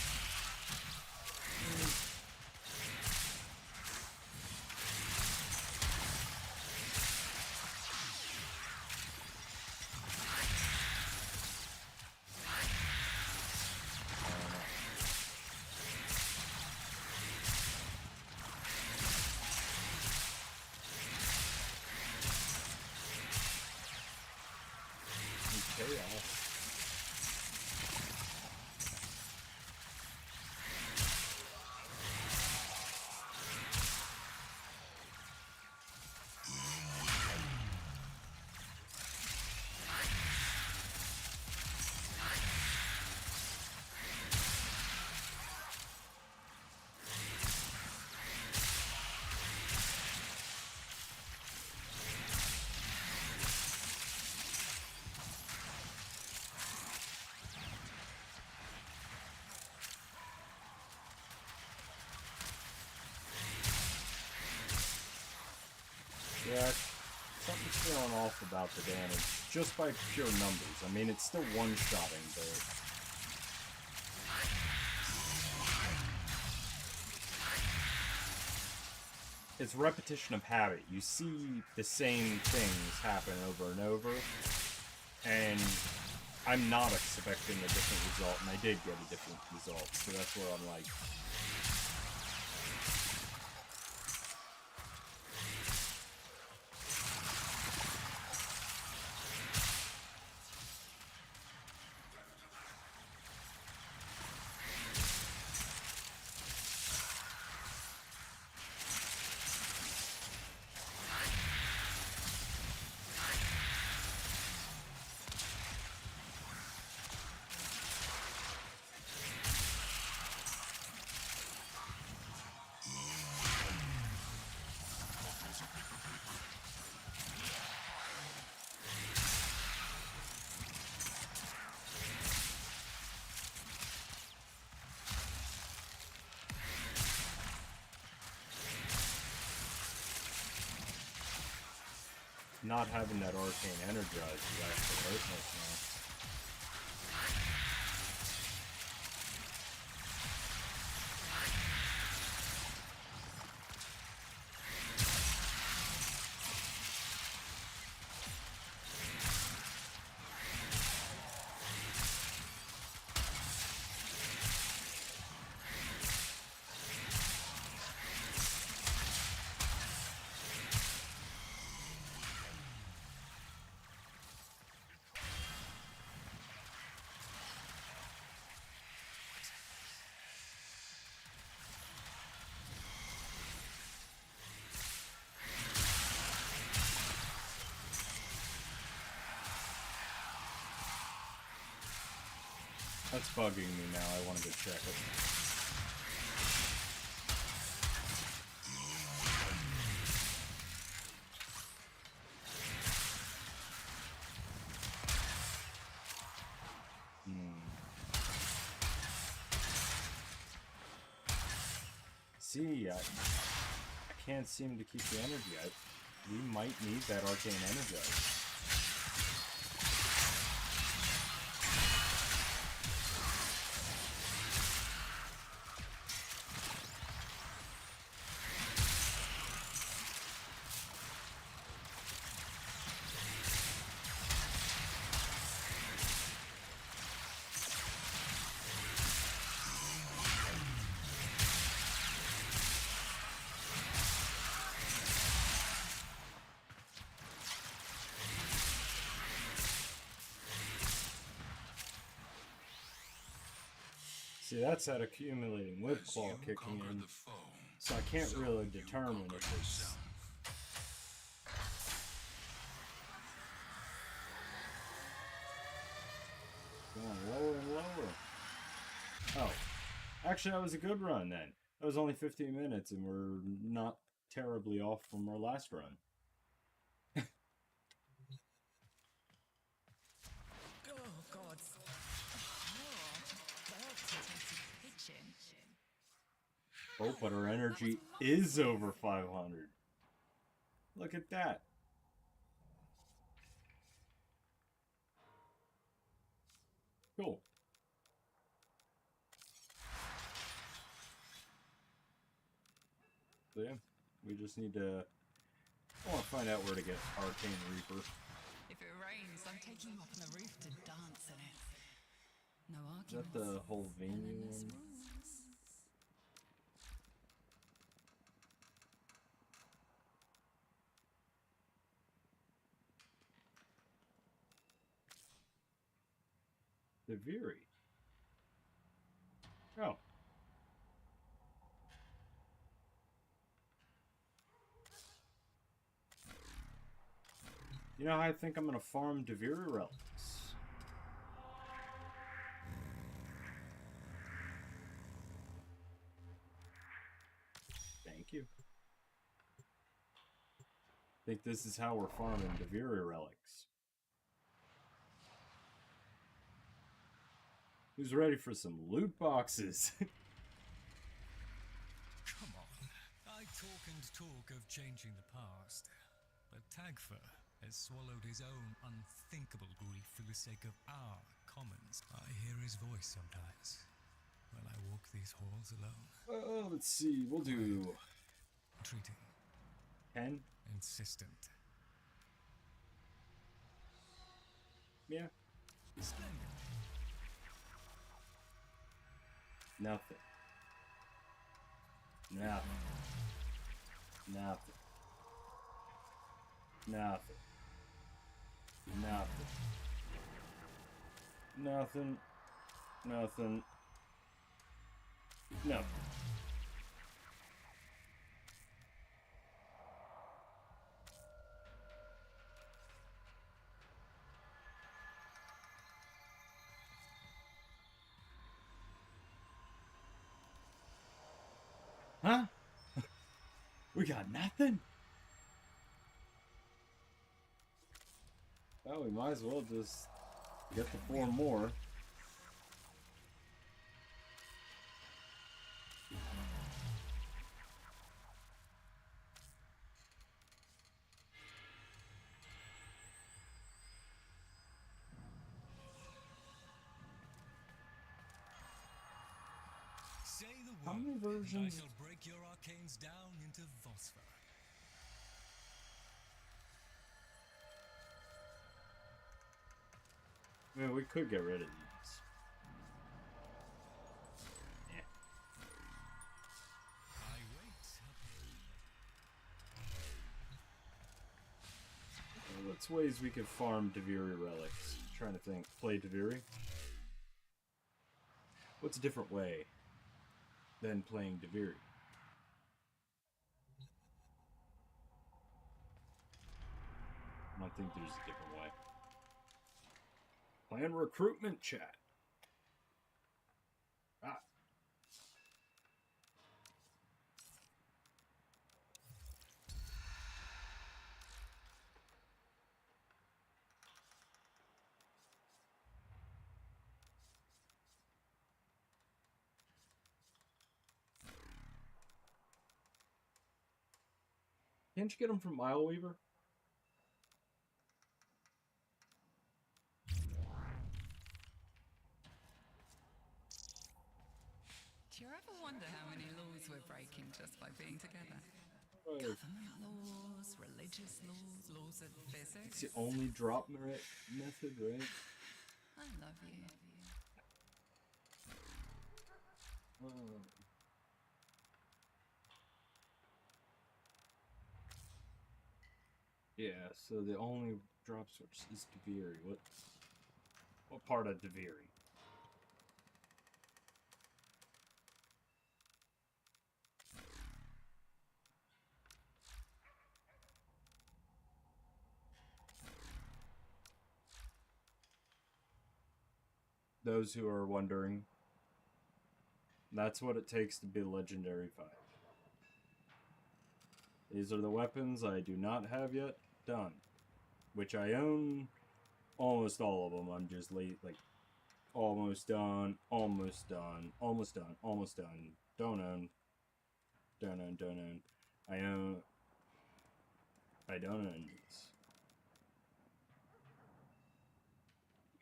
Chaos. off about the damage just by pure numbers. I mean, it's still one-shotting, but... It's repetition of habit. You see the same things happen over and over, and I'm not expecting a different result, and I did get a different result, so that's where I'm like... Not having that arcane energize is actually hurting us now. That's bugging me now. I want to go check it. See, I can't seem to keep the energy. We might need that arcane energize. See, that's that accumulating whip claw kicking in, so I can't really determine if it's... Going lower and lower. Oh. Actually, that was a good run then. That was only 15 minutes, and we're not terribly off from our last run. Oh, but our energy is over 500. Look at that. Cool. So yeah, we just need to... I want to find out where to get Arcane Reaper. If it rains, I'm taking you up on the roof to dance in it. No Is arguments. that the whole venue Eleanor's one? rules. The Veery. Oh. You know how I think I'm gonna farm Deviri relics? Thank you. I think this is how we're farming Deviri relics. Who's ready for some loot boxes? Come on. I talk and talk of changing the past. But Tagfer, has swallowed his own unthinkable grief for the sake of our commons. I hear his voice sometimes when I walk these halls alone. Let's see. We'll do Entreating, 10. insistent. Yeah. Splendid. Nothing. Nothing. Nothing. Nothing. Nothing. Nothing. Nothing. Nothing. Huh? We got nothing? Well, we might as well just get the 4 more. Say the How word, many and I versions? shall break your arcanes down into phosphor. I mean, we could get rid of these. Yeah. I wait Well, what's ways we could farm Deviri relics? Trying to think. Play Deviri? What's a different way than playing Deviri? I don't think there's a different way. Plan recruitment chat. Ah. Can't you get them from Mileweaver? Do you ever wonder how many laws we're breaking just by being together? Oh, Government laws, religious laws, laws of it's physics. the only drop method, right? I love you. Oh. Yeah, so the only drop source is Deviri. What part of Deviri? Those who are wondering, that's what it takes to be Legendary 5. These are the weapons I do not have yet done, which I own almost all of them. I'm just late, like almost done, almost done, almost done, almost done. Don't own. Don't own, don't own. I own. I don't own these.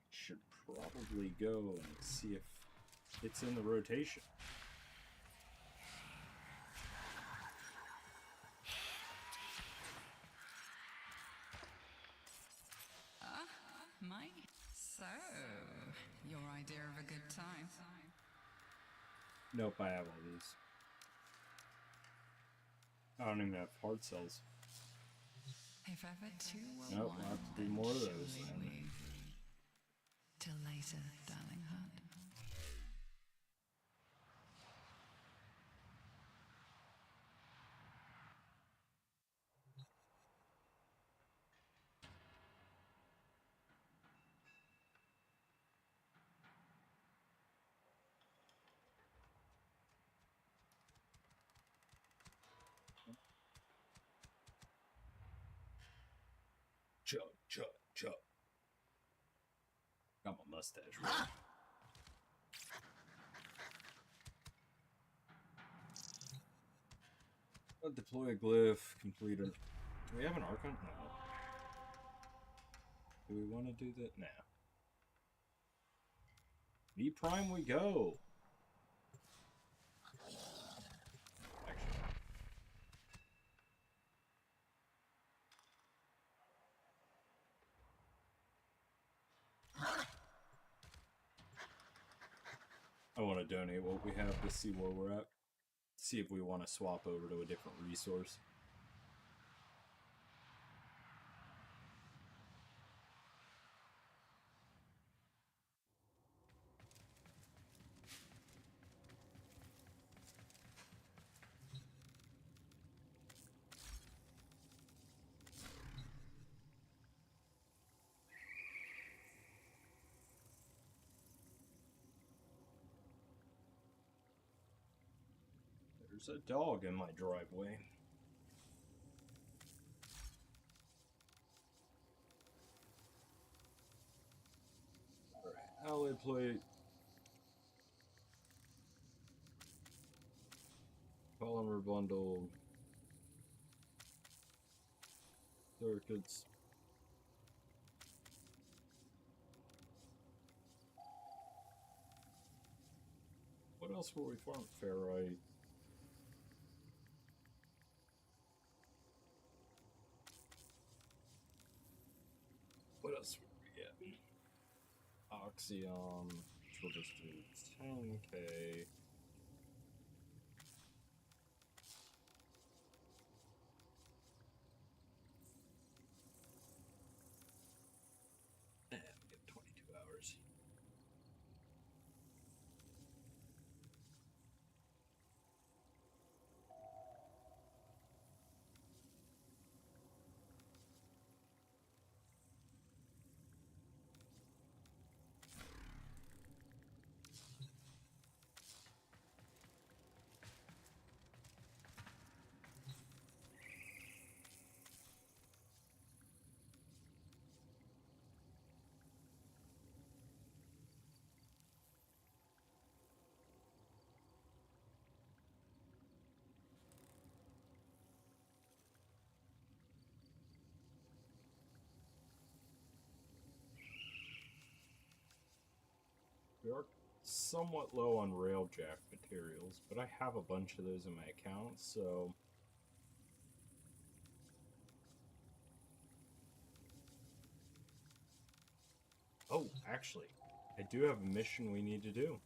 Should probably go and see if it's in the rotation. Mike? So, your idea of a good time? Nope, I have all these. I don't even have hard cells. If ever two were Nope, one, I'll have to do then more of those, surely then. we... Till later, darling heart. Chug, chug, chug. Got my mustache right. Deploy a glyph, complete it. Do we have an Archon? No. Do we want to do that? Nah. V Prime we go! Actually. I want to donate what we have to see where we're at. See if we want to swap over to a different resource. There's a dog in my driveway. Alright, ally plate. Polymer bundle. Circuits. What else were we farming? Ferrite. What else would we get? Oxyon, which will just do 10k. And we get 22 hours. We are somewhat low on railjack materials, but I have a bunch of those in my account, so... Oh, actually, I do have a mission we need to do.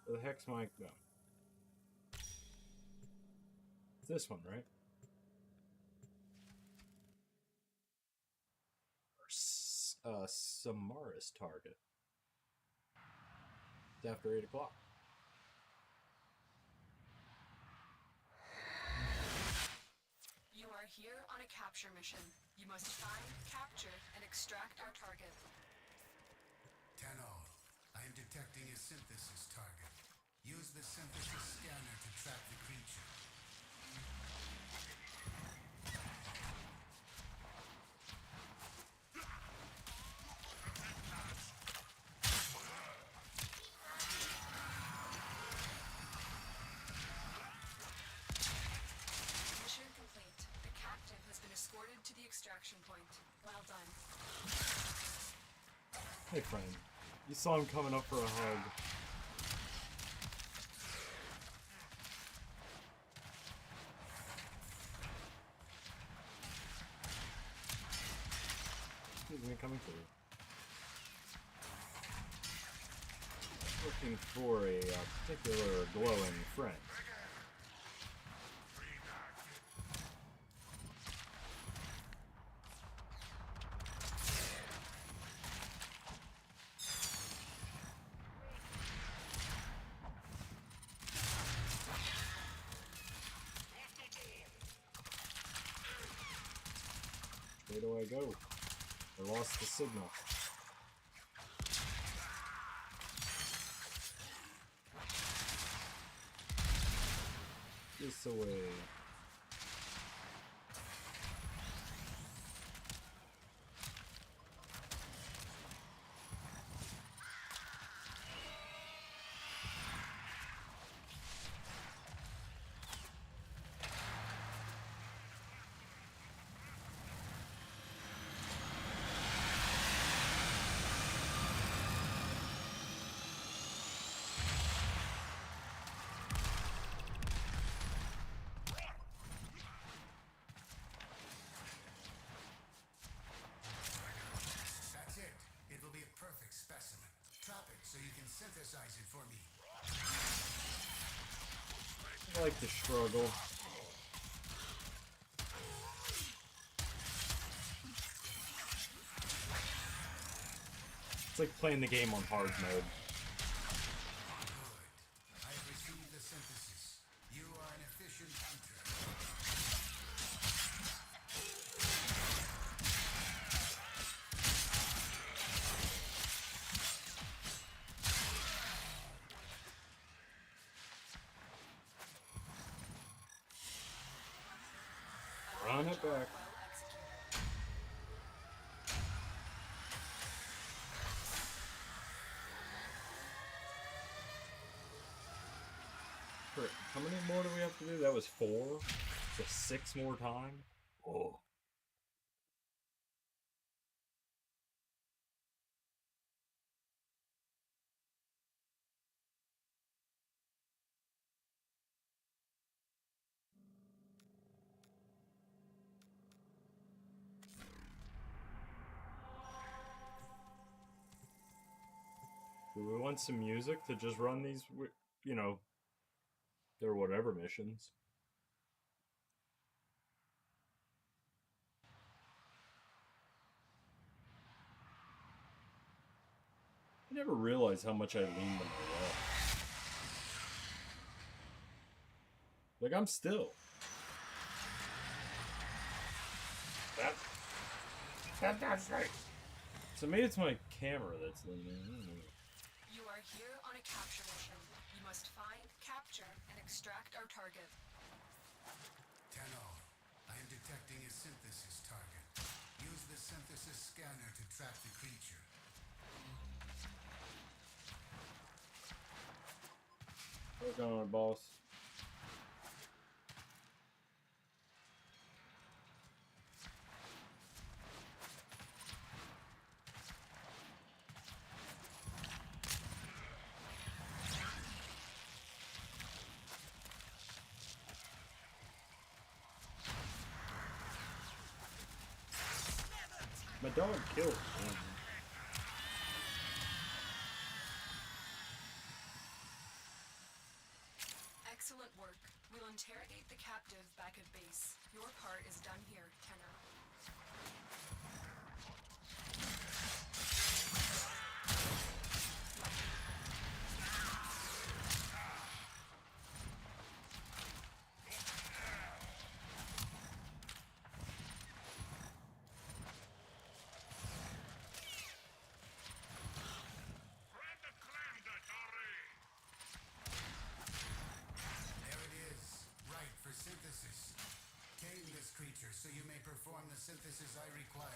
Where the heck's my... No. It's this one, right? Samaris target. It's after 8 o'clock. You are here on a capture mission. You must find, capture, and extract our target. Tenno, I am detecting a synthesis target. Use the synthesis scanner to track the creature. Mission complete. The captive has been escorted to the extraction point. Well done. Hey, friend. You saw him coming up for a hug. Excuse me, coming through. Looking for a particular glowing friend. Where do I go? I lost the signal. This away. so you can synthesize it for me. I like the struggle. It's like playing the game on hard mode. Good. I've received the synthesis. You are an efficient hunter. Run it back. Well executed. Frick, how many more do we have to do? That was 4? So 6 more time? Oh. Do we want some music to just run these, you know, their whatever missions? I never realized how much I leaned on my left. Like, I'm still. That's right. So maybe it's my camera that's leaning. I don't know. You are here on a capture mission. You must find, capture, and extract our target. Tenno, I am detecting a synthesis target. Use the synthesis scanner to track the creature. Work on it, boss. My dog killed him. Excellent work. We'll interrogate the captive back at base. Your part is done here, Tenno. There it is. Right for synthesis. Tame this creature so you may perform the synthesis I require.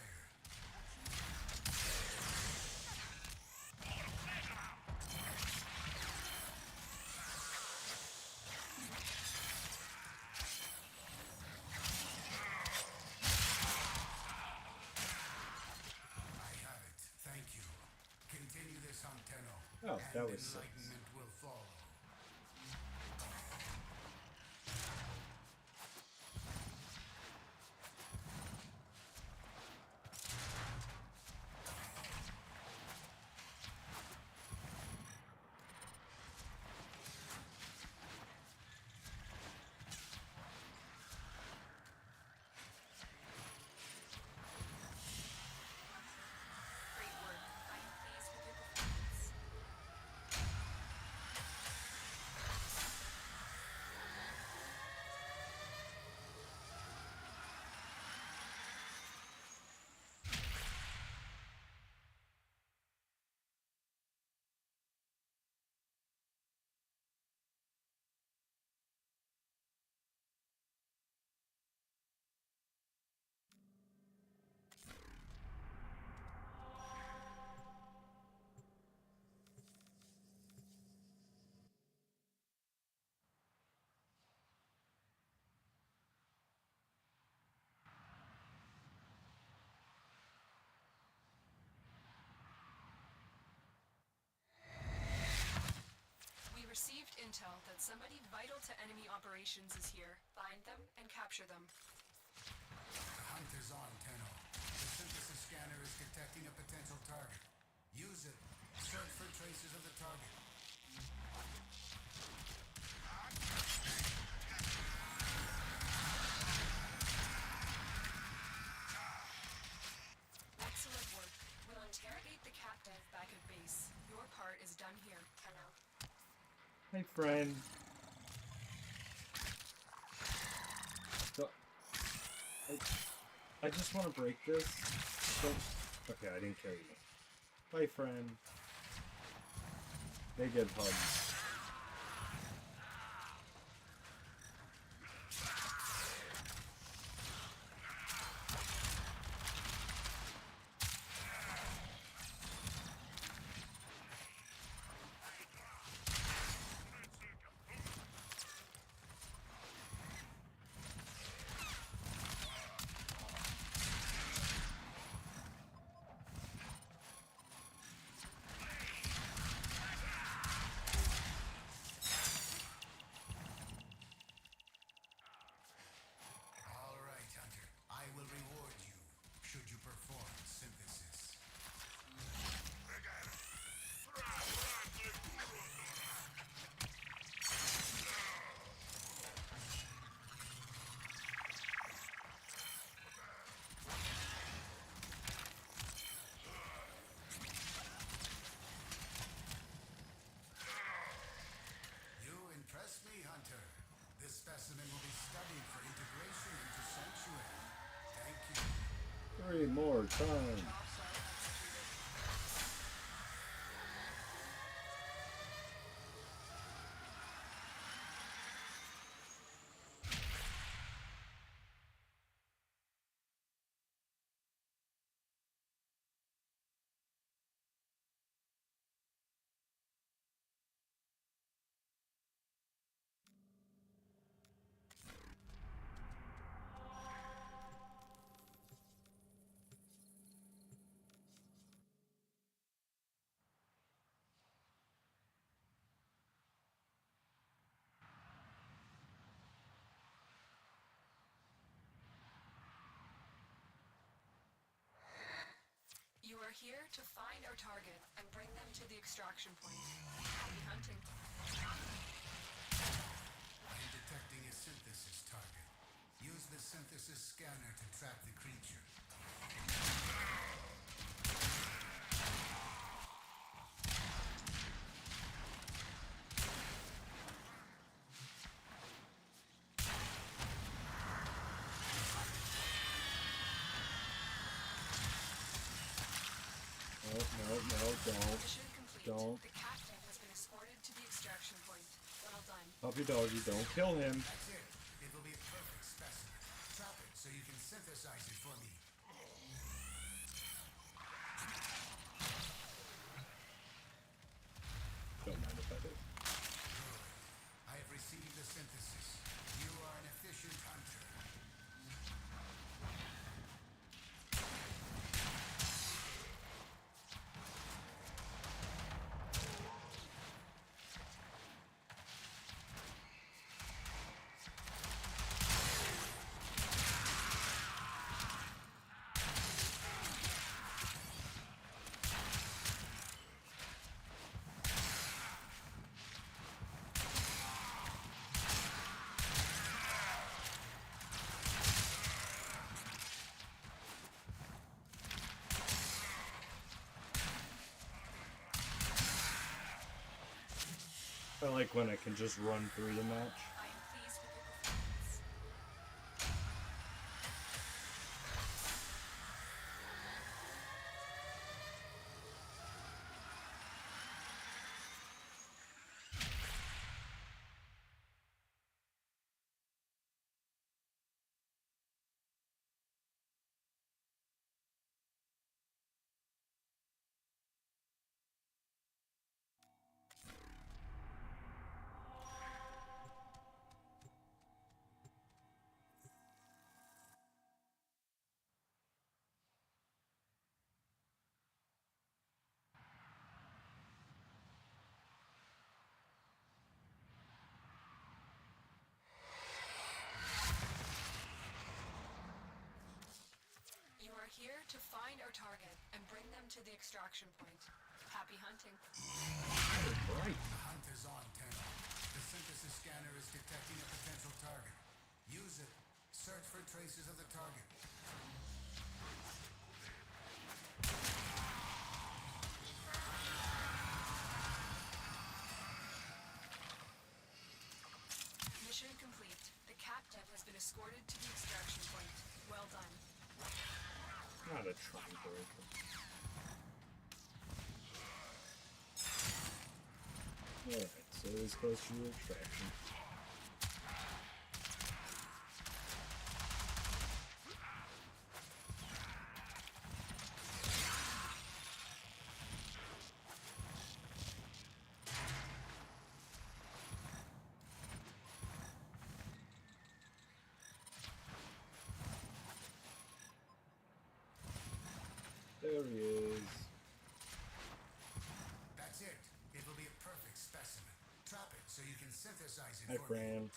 I have it. Thank you. Continue this on Tenno. Oh, that and was 6. enlightenment will follow. Great work. I am pleased with your performance. We received intel that somebody vital to enemy operations is here. Find them and capture them. The hunt is on, Tenno. The synthesis scanner is detecting a potential target. Use it. Search for traces of the target. Excellent work. We'll interrogate the captive back at base. Your part is done here, Tenno. Hey, friend. So, I just want to break this. Okay, I didn't kill you. Bye, friend. They give hugs. All right, Hunter. I will reward you should you perform synthesis. You impress me, Hunter. This specimen will be studied for integration into Sanctuary. Thank you. 3 more times. You are here to find our target and bring them to the extraction point. Happy hunting. I am detecting a synthesis target. Use the synthesis scanner to track the creature. No, don't. Mission complete. Don't. The captain has been escorted to the extraction point. Well done. Puppy doggy, don't kill him. That's it. It will be a perfect specimen. Trap it so you can synthesize it for me. Don't mind if I do. I have received the synthesis. You are an efficient hunter. I like when I can just run through the match. I am pleased with your performance. You are here to find our target and bring them to the extraction point. Happy hunting. Not a train breaker. Alright, so it is close to your extraction. There he is. That's it. It will be a perfect specimen. Trap it so you can synthesize it Hi, for me. Fran.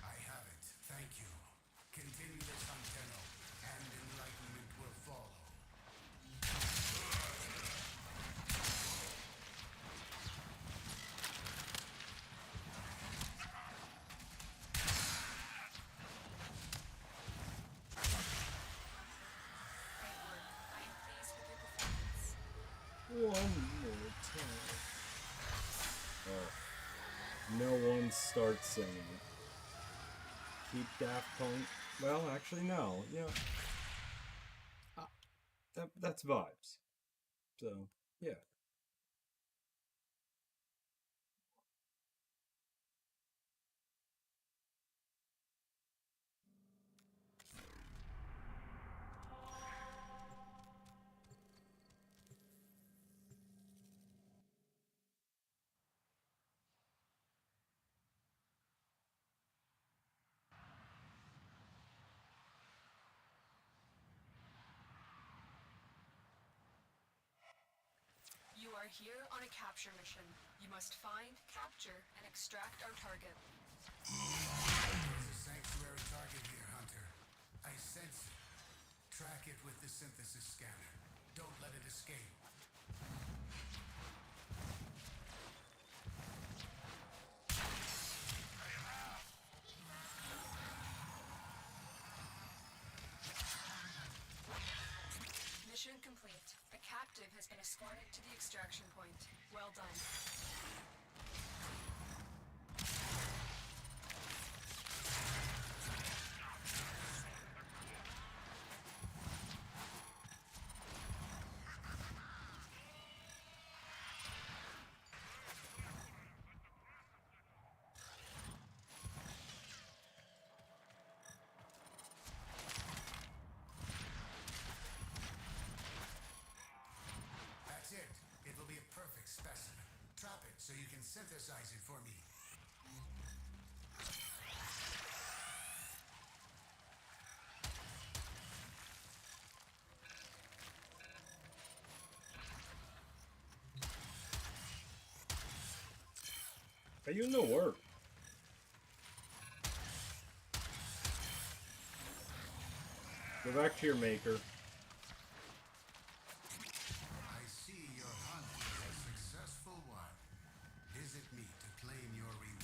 I have it. Thank you. Continue this on Tenno, and enlightenment will follow. Great work. I am pleased with your performance. One more time. Oh. No one starts singing. Keep Daft Punk. Well, actually, no. Yeah. That's vibes. So, yeah. You are here on a capture mission. You must find, capture, and extract our target. There's a sanctuary target here, Hunter. I sense it. Track it with the synthesis scanner. Don't let it escape. Mission complete. A captive has been escorted to the extraction point. Well done. That's it. It will be a perfect specimen. Trap it so you can synthesize it for me. Are you in the work? Go back to your maker. I see your hunt was a successful one. Visit me to claim your reward.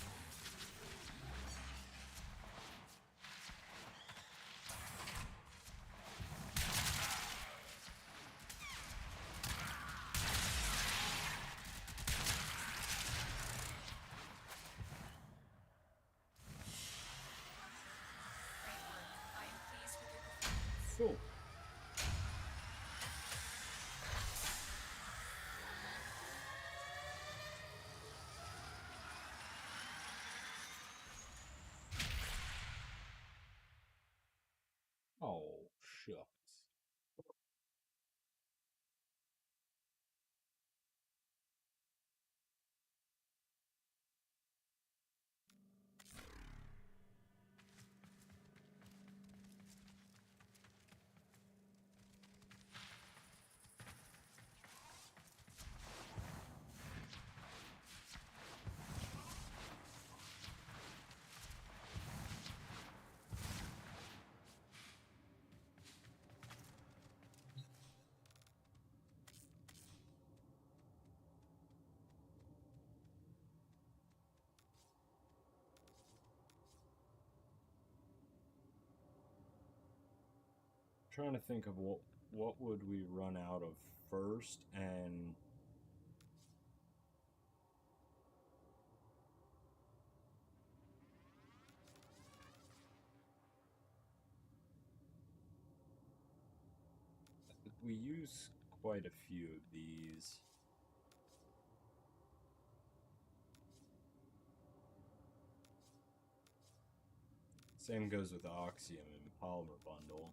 Great work. I am pleased with your performance. Cool. Oh, shucks. Trying to think of what would we run out of first, and we use quite a few of these. Same goes with Oxium and Polymer Bundle.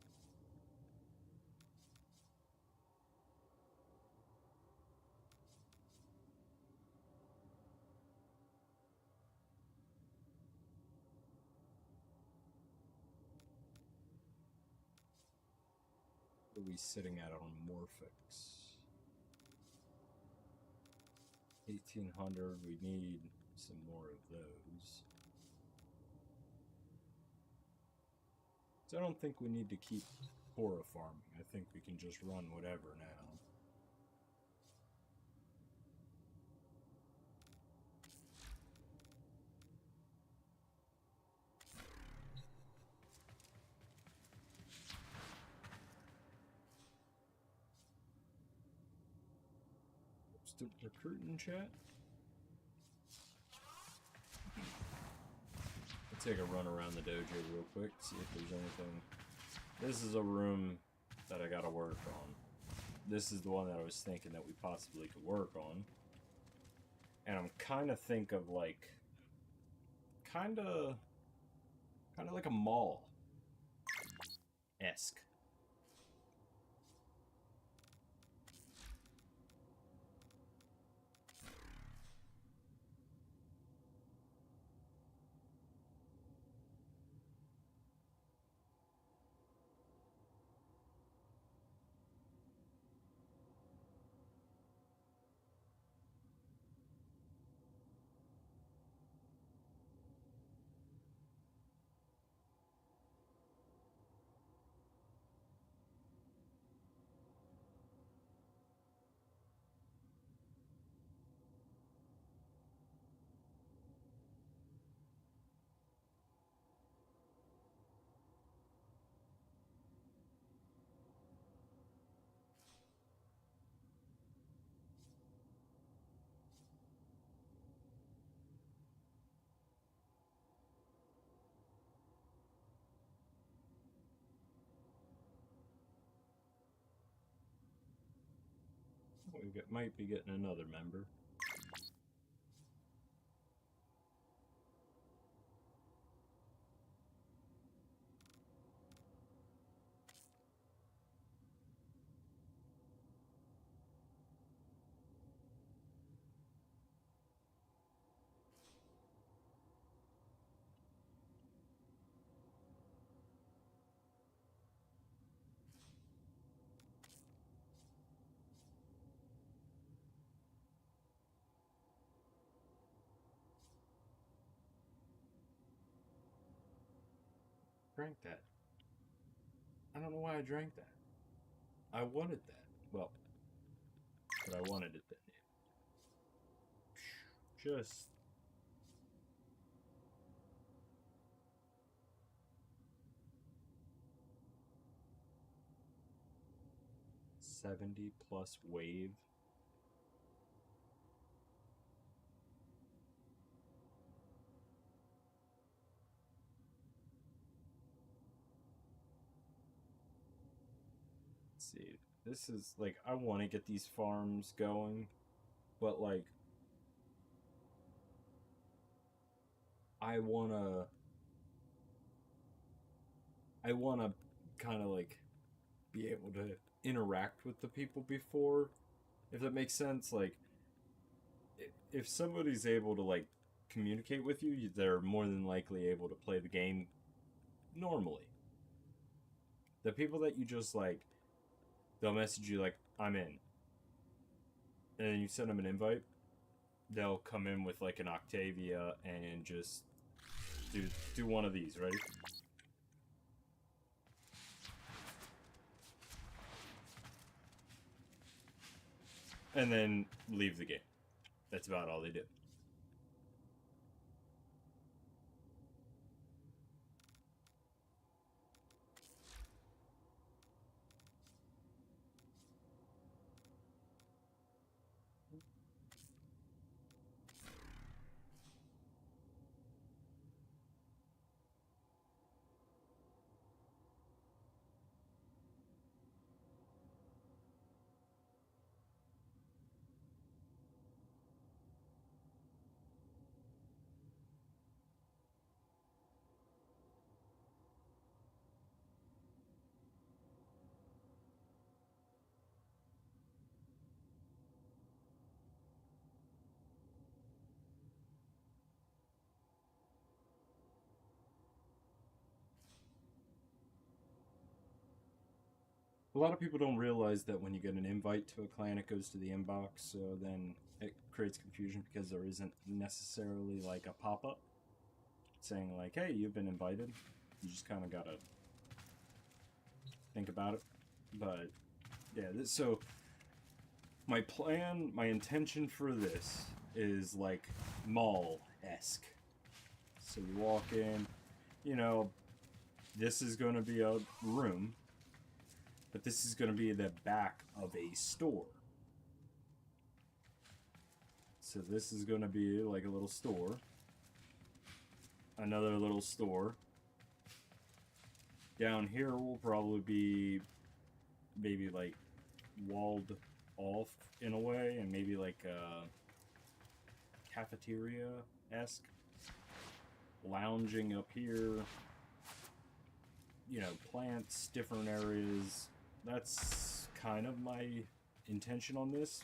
What are we sitting at on Morphix? 1800, we need some more of those. So I don't think we need to keep Pora farming. I think we can just run whatever now. Still recruiting chat? Let's take a run around the dojo real quick, see if there's anything. This is a room that I gotta work on. This is the one that I was thinking that we possibly could work on. And I'm kind of think of like, kind of like a mall-esque. Might be getting another member. Drank that. I don't know why I drank that. I wanted that. Well, but I wanted it then. Just... $70+ wave. See, this is like, I want to get these farms going, but like, I wanna kind of like be able to interact with the people before, if that makes sense. Like, if somebody's able to like communicate with you, they're more than likely able to play the game normally. The people that you just like, they'll message you like, I'm in, and then you send them an invite, they'll come in with like an Octavia and just do one of these, right? And then leave the game. That's about all they do. lot of people don't realize that when you get an invite to a clan, it goes to the inbox, so then it creates confusion because there isn't necessarily like a pop-up saying like, hey, you've been invited. You just kind of gotta think about it. But yeah, so my plan, my intention for this is like mall-esque. So you walk in, you know, this is going to be a room, but this is going to be the back of a store. So this is going to be like a little store. Another little store. Down here will probably be maybe like walled off in a way, and maybe like a cafeteria-esque. Lounging up here. You know, plants, different areas. That's kind of my intention on this.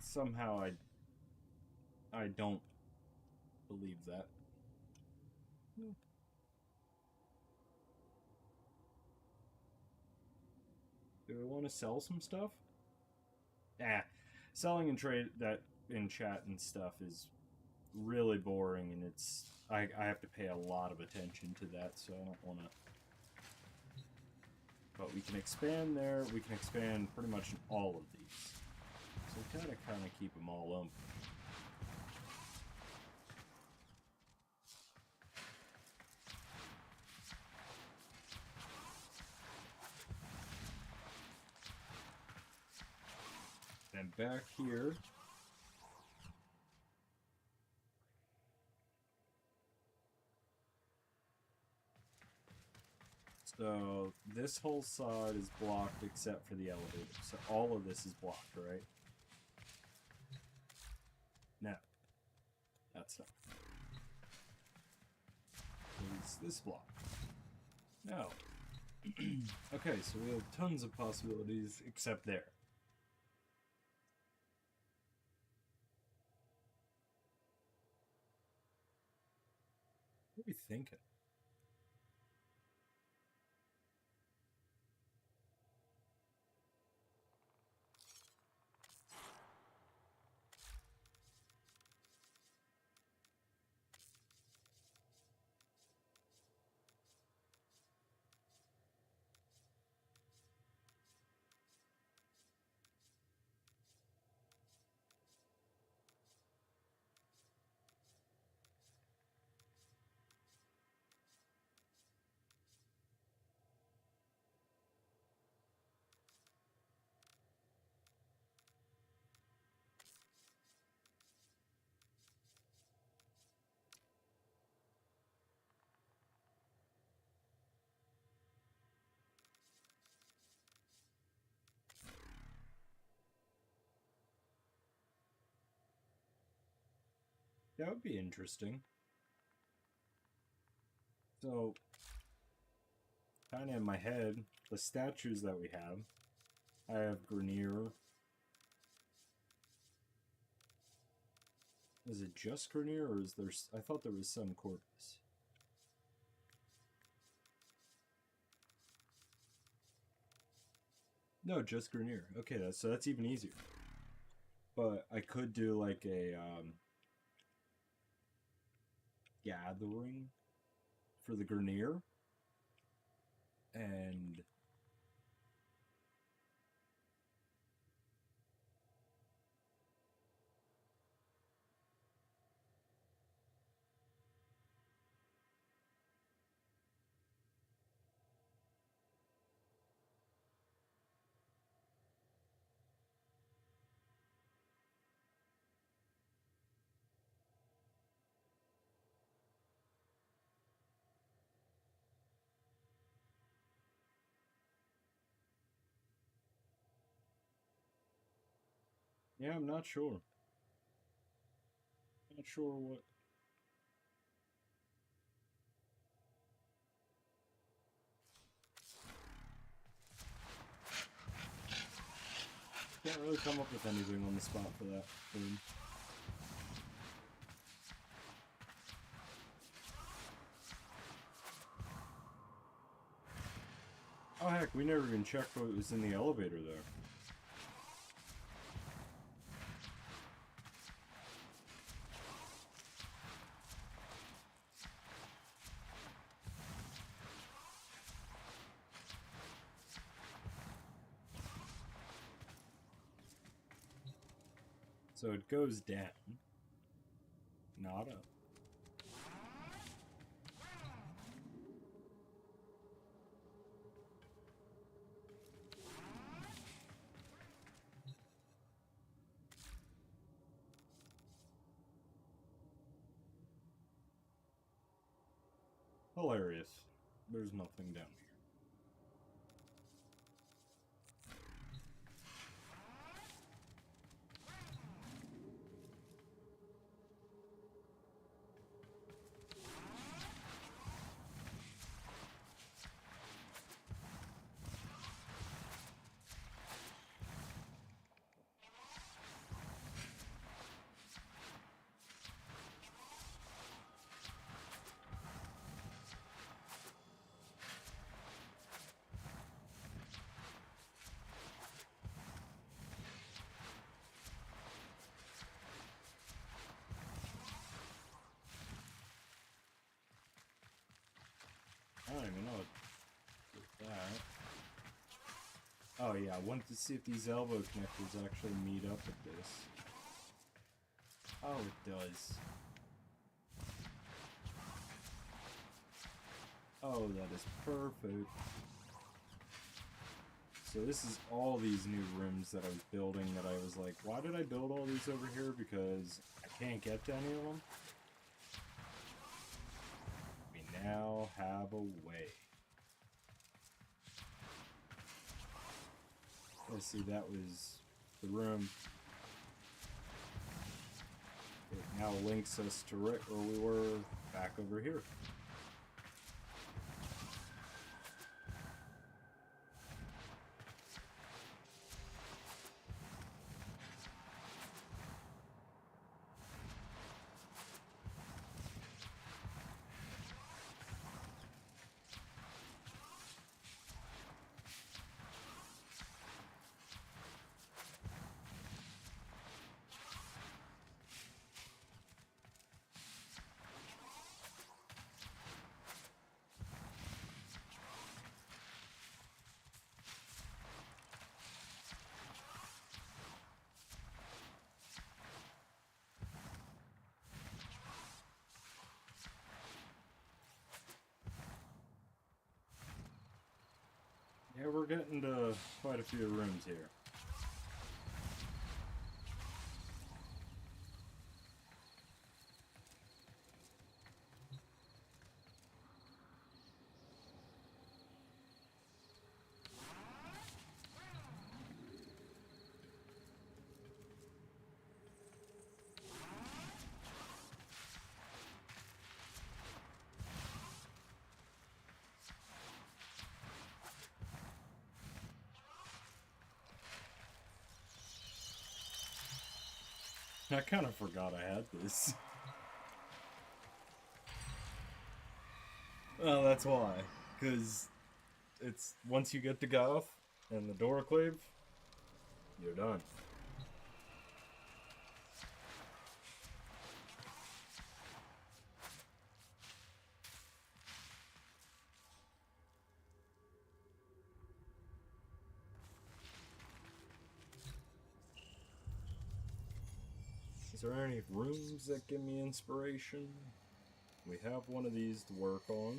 Somehow I don't believe that. Do we want to sell some stuff? Selling and trade that in chat and stuff is really boring, and I have to pay a lot of attention to that, so I don't want to. But we can expand there. We can expand pretty much in all of these. So we kind of keep them all open. And back here, so this whole side is blocked except for the elevator. So all of this is blocked, right? No, that's not. Is this block? No. Okay, so we have tons of possibilities except there. What are we thinking? That would be interesting. So, kind of in my head, the statues that we have, I have Grenier. Is it just Grenier, or is there... I thought there was some Corvus. No, just Grenier. Okay, so that's even easier. But I could do like a gathering for the Grenier. And Yeah, I'm not sure. Not sure what. Can't really come up with anything on the spot for that room. Oh heck, we never even checked what was in the elevator there. So it goes down, not up. Hilarious. There's nothing down here. I don't even know what did that. Oh yeah, I wanted to see if these elbow connectors actually meet up with this. Oh, it does. Oh, that is perfect. So this is all these new rooms that I was building that I was like, why did I build all these over here? Because I can't get to any of them. We now have a way. Let's see, that was the room. It now links us to right where we were back over here. Yeah, we're getting to quite a few rooms here. I kind of forgot I had this. Well, that's why. Because it's once you get the Goth and the Doraclave, you're done. Is there any rooms that give me inspiration? We have one of these to work on.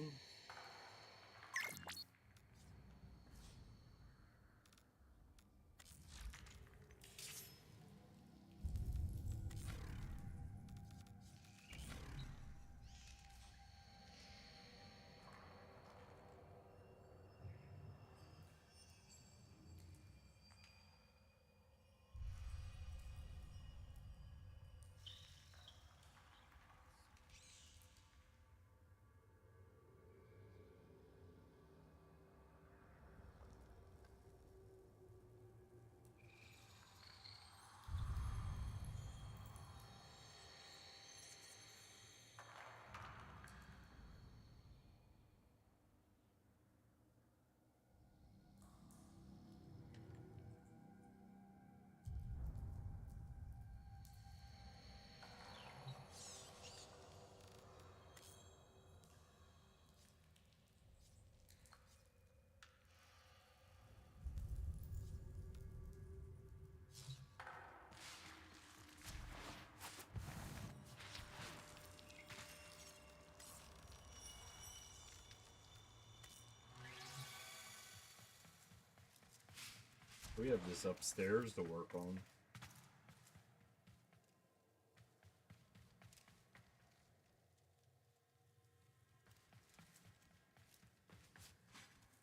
We have this upstairs to work on.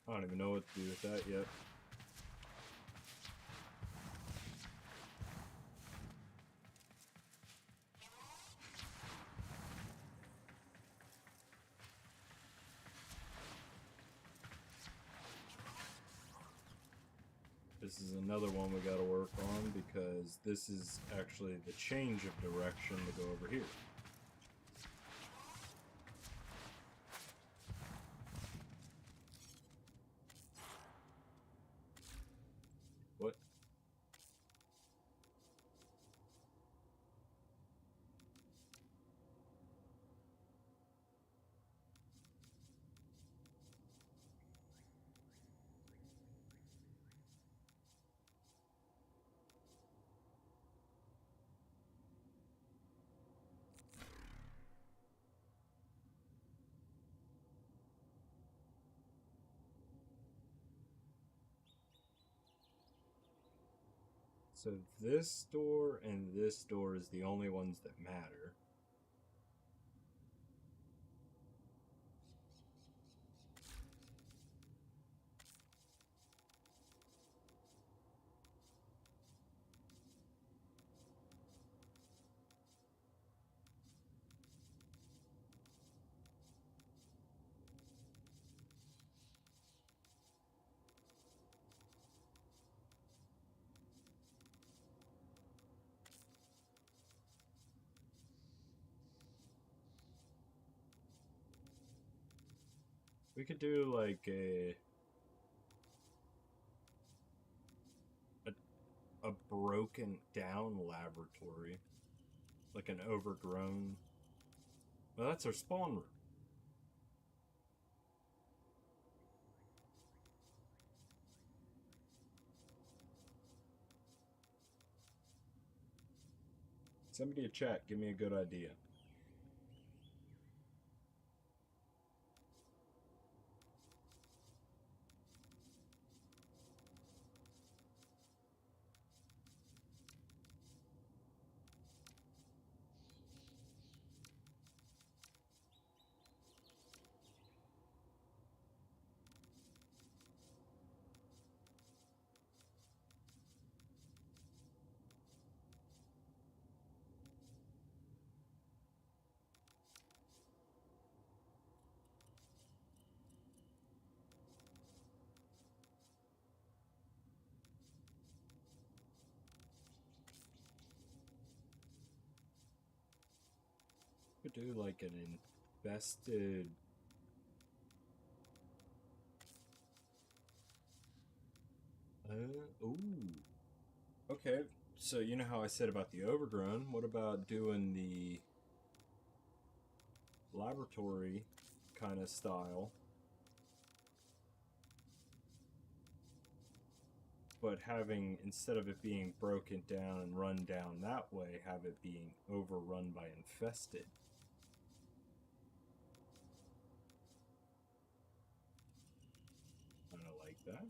I don't even know what to do with that yet. This is another one we gotta work on because this is actually the change of direction to go over here. What? So this door and this door is the only ones that matter. We could do like a broken down laboratory, like an overgrown. Well, that's our spawn room. Somebody in chat, give me a good idea. Could do like an infested. Ooh. Okay, so you know how I said about the overgrown? What about doing the laboratory kind of style, but having, instead of it being broken down and run down that way, have it being overrun by infested? Kind of like that.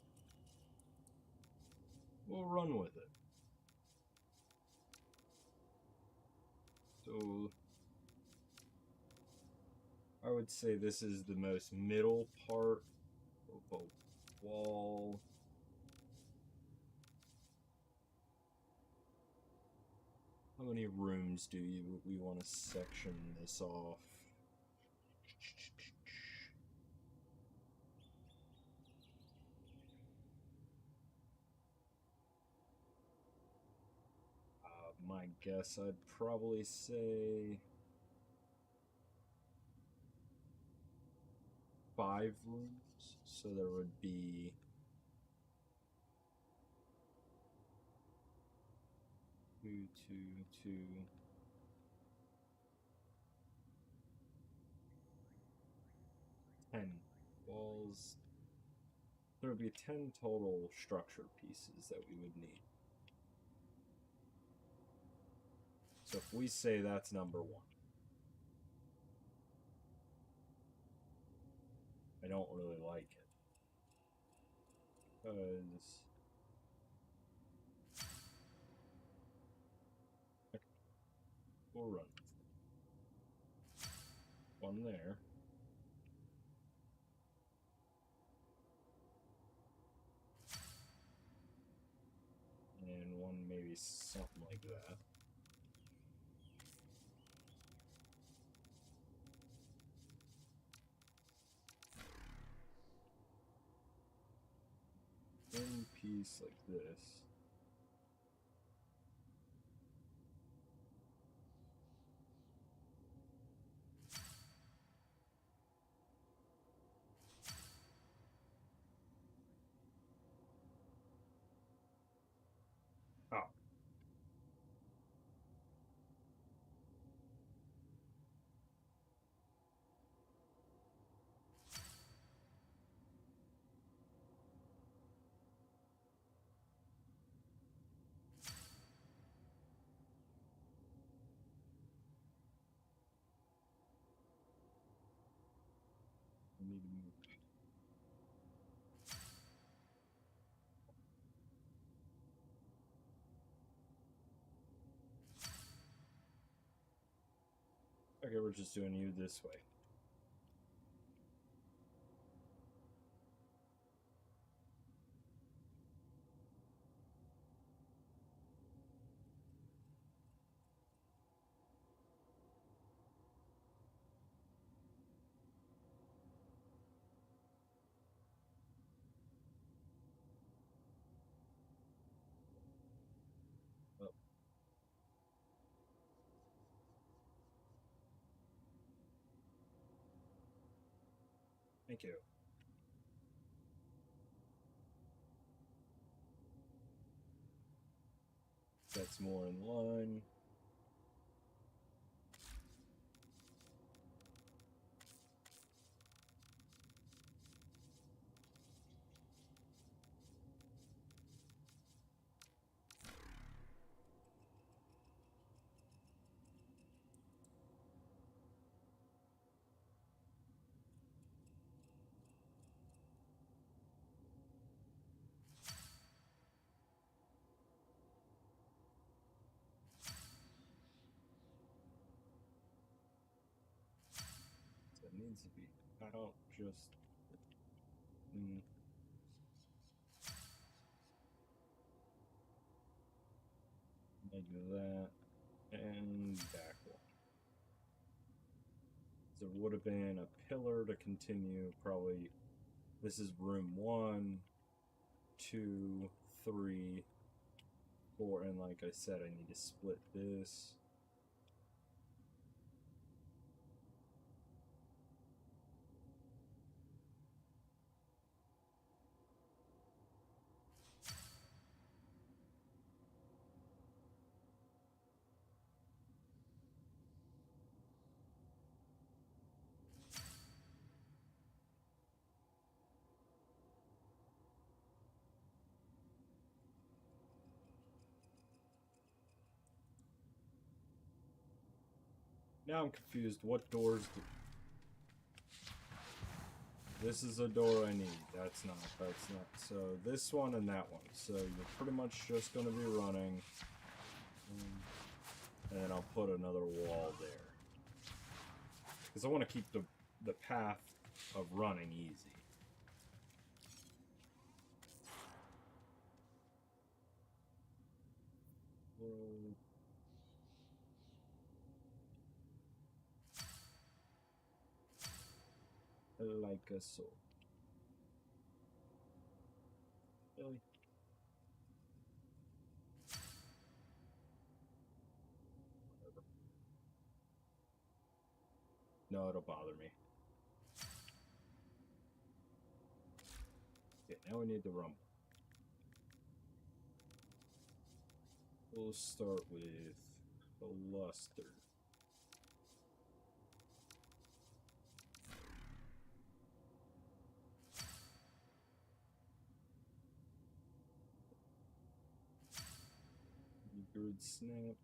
We'll run with it. So I would say this is the most middle part of a wall. How many rooms do we want to section this off? My guess, I'd probably say 5 rooms, so there would be 2, 2, 2. 10 walls. There would be 10 total structure pieces that we would need. So if we say that's number 1. I don't really like it. Because we'll run. One there. And one maybe something like that. One piece like this. Oh. I need to move. Okay, we're just doing you this way. Oh. Thank you. That's more in line. So it needs to be out just. Like that. And back one. There would have been a pillar to continue, probably. This is room 1, 2, 3, 4, and like I said, I need to split this. Now I'm confused. What doors do... This is a door I need. That's not. So this one and that one. So you're pretty much just going to be running. And then I'll put another wall there. Because I want to keep the path of running easy. Like a so. Really? Whatever. No, it'll bother me. Okay, now we need the rumble. We'll start with cluster. Grid snap.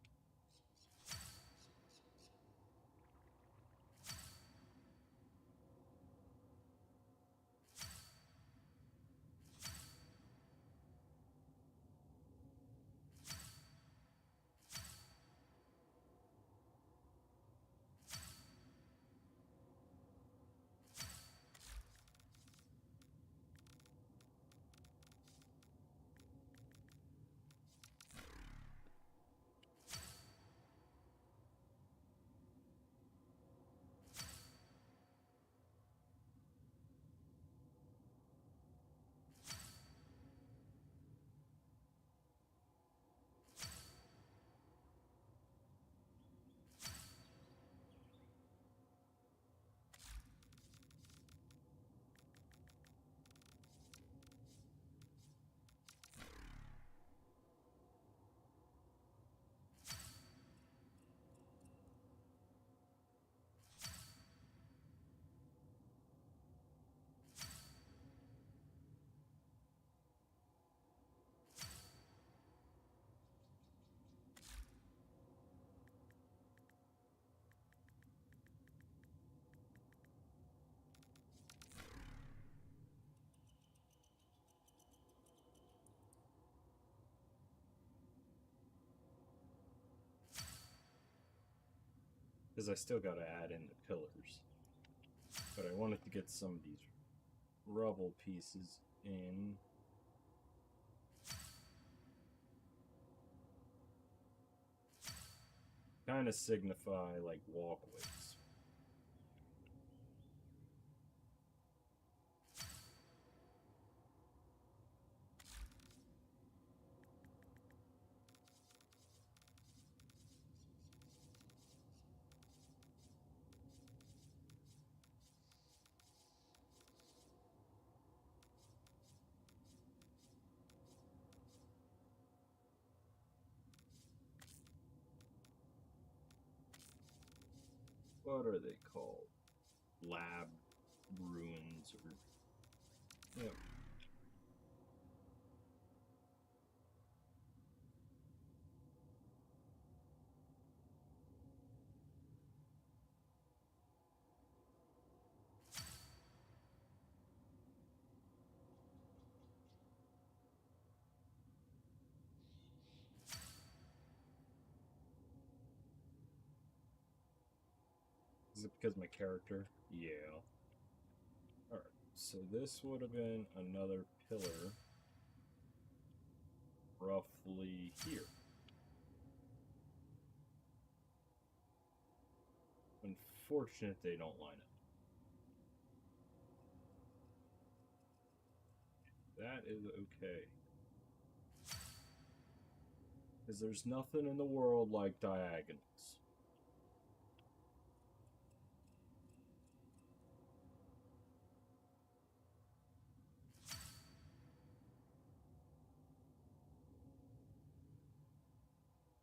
Because I still gotta add in the pillars. But I wanted to get some of these rubble pieces in. Kind of signify like walkways. What are they called? Lab ruins or... Yep. Is it because my character? Yeah. Alright, so this would have been another pillar roughly here. Unfortunate they don't line up. That is okay. Because there's nothing in the world like diagonals.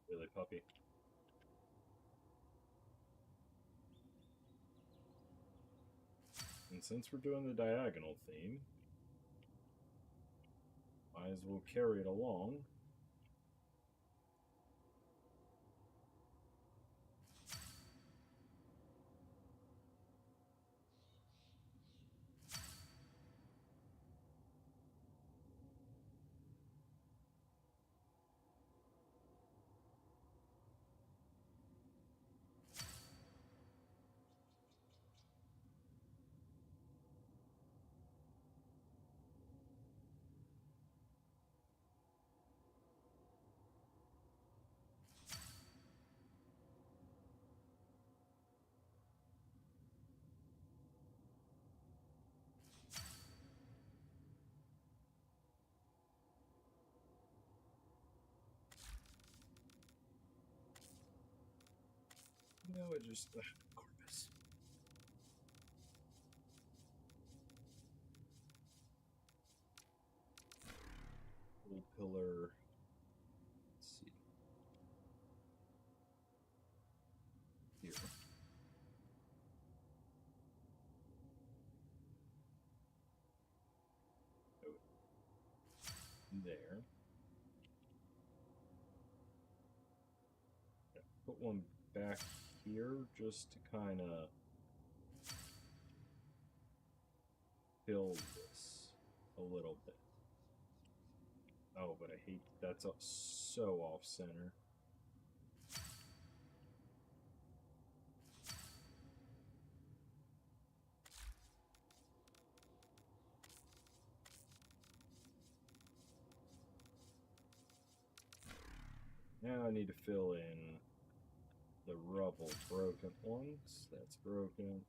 Really, puppy? And since we're doing the diagonal theme, might as well carry it along. No, it just... Corpus. Little pillar... Let's see. Here. Oh. There. Yeah, put one back here just to kind of build this a little bit. Oh, but I hate that's so off center. Now I need to fill in the rubble broken ones. That's broken.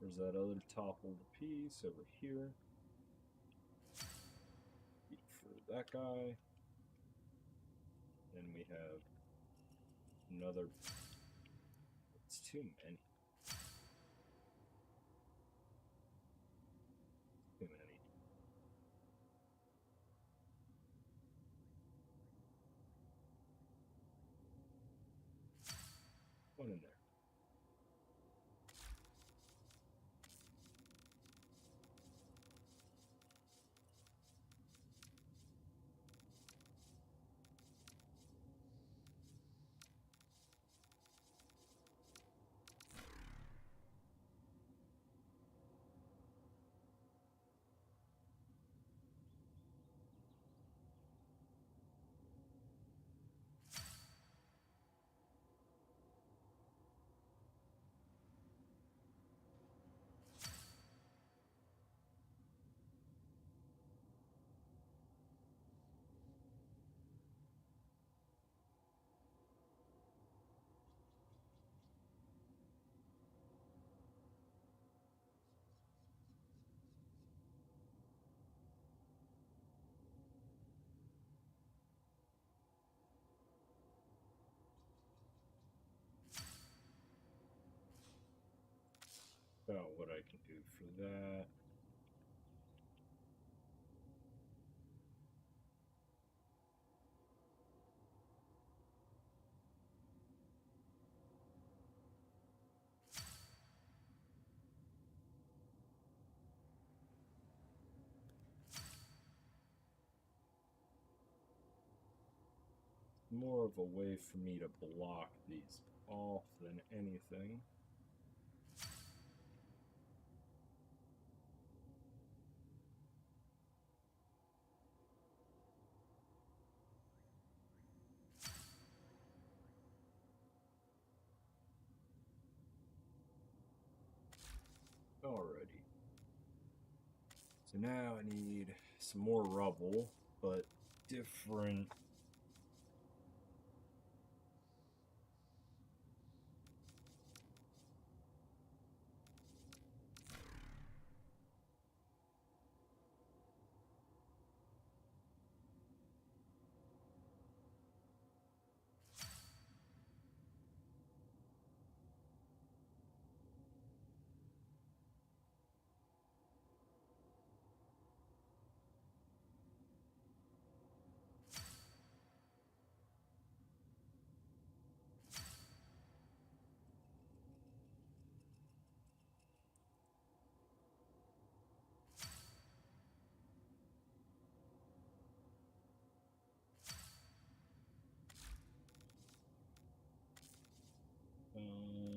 There's that other toppled piece over here. For that guy. Then we have another. It's too many. Too many. One in there. about what I can do for that. More of a way for me to block these off than anything. Alrighty. So now I need some more rubble, but different.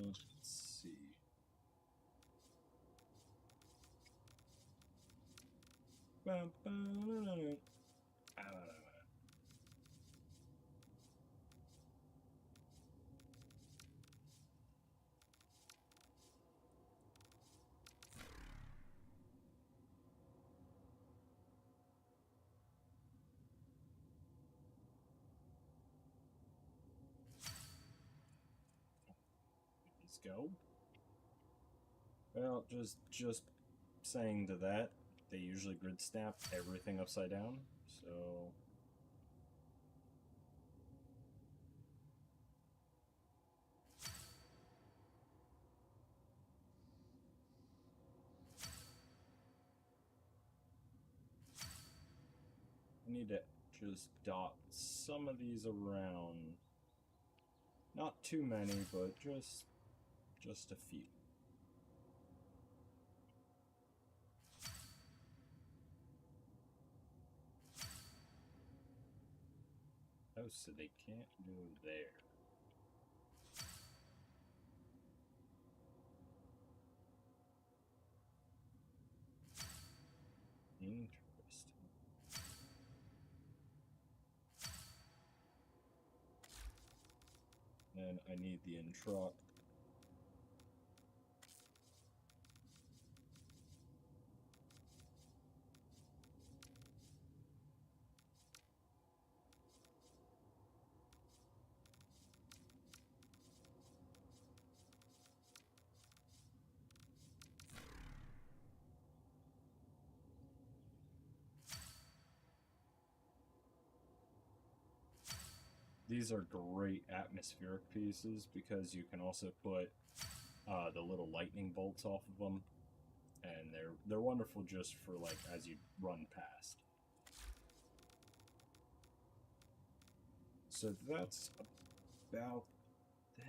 Let's see. Let's go. Well, just saying to that, they usually grid snap everything upside down, so I need to just dot some of these around. Not too many, but just a few. Oh, so they can't go there. Interesting. And I need the interrupt. These are great atmospheric pieces because you can also put the little lightning bolts off of them, and they're wonderful just for like as you run past. So that's about that.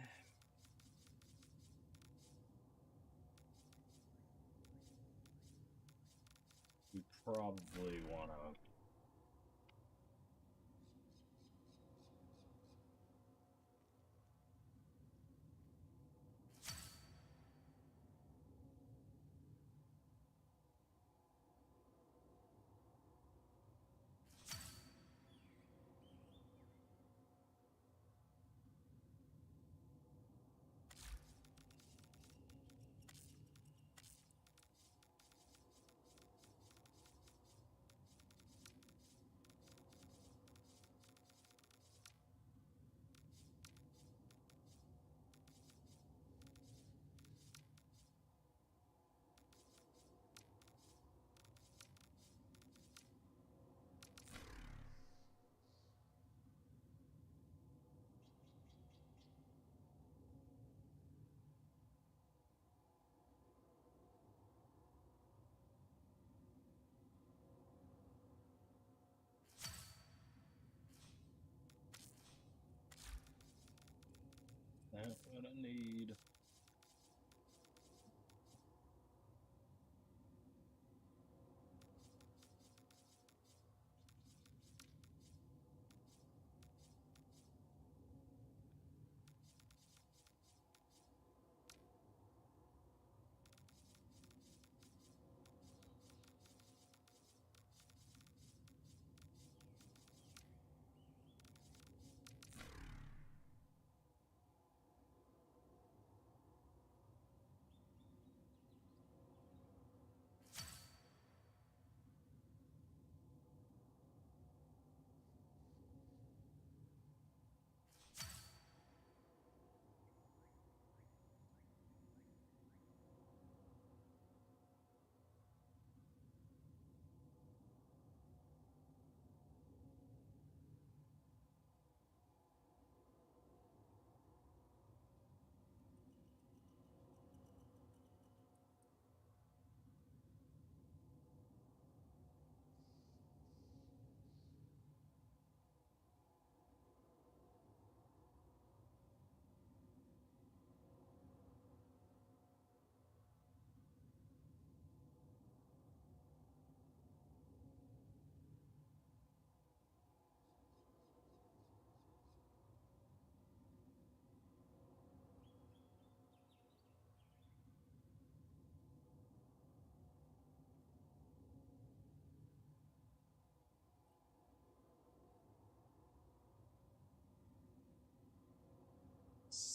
We probably want to.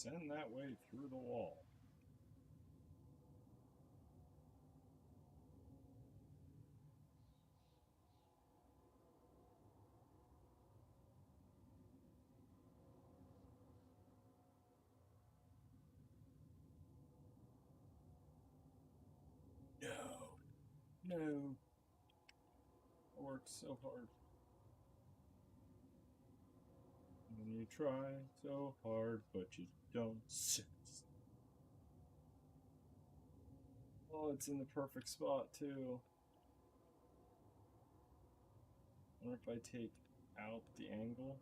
Send that way through the wall. No. No. I worked so hard. And you try so hard, but you don't. Oh, it's in the perfect spot, too. I wonder if I take out the angle.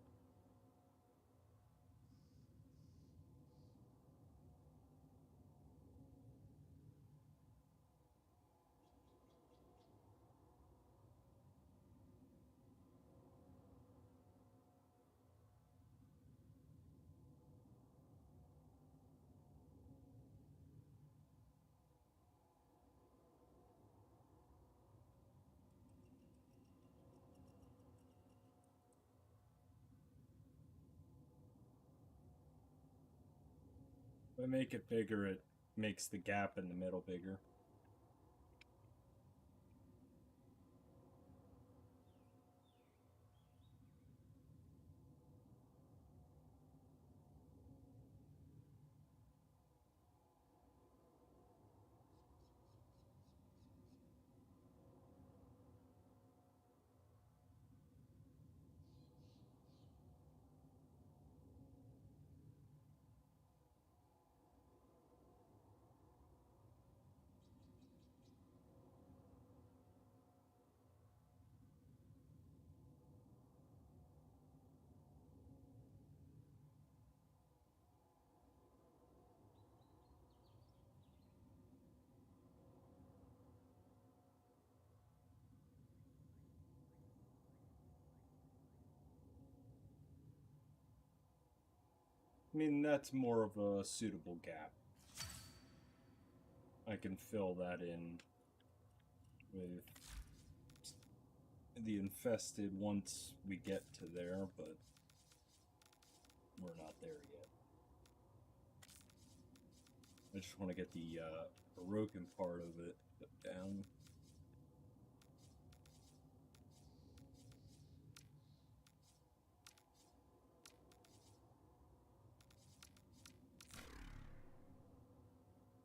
If I make it bigger, it makes the gap in the middle bigger. I mean, that's more of a suitable gap. I can fill that in with the infested once we get to there, but we're not there yet. I just want to get the broken part of it down.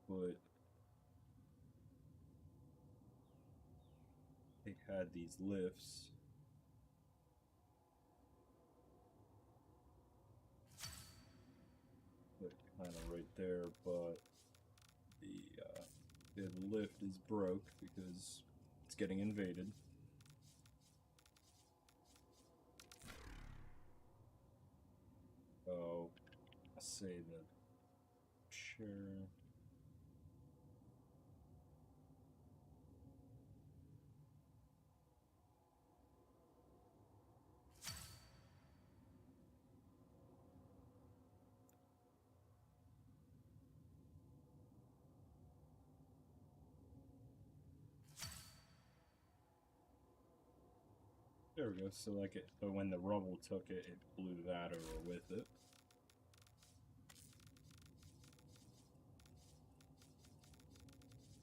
But they had these lifts. Kind of right there, but the lift is broke because it's getting invaded. Oh, I'll say the chair. There we go. So like it, but when the rubble took it, it blew that over with it.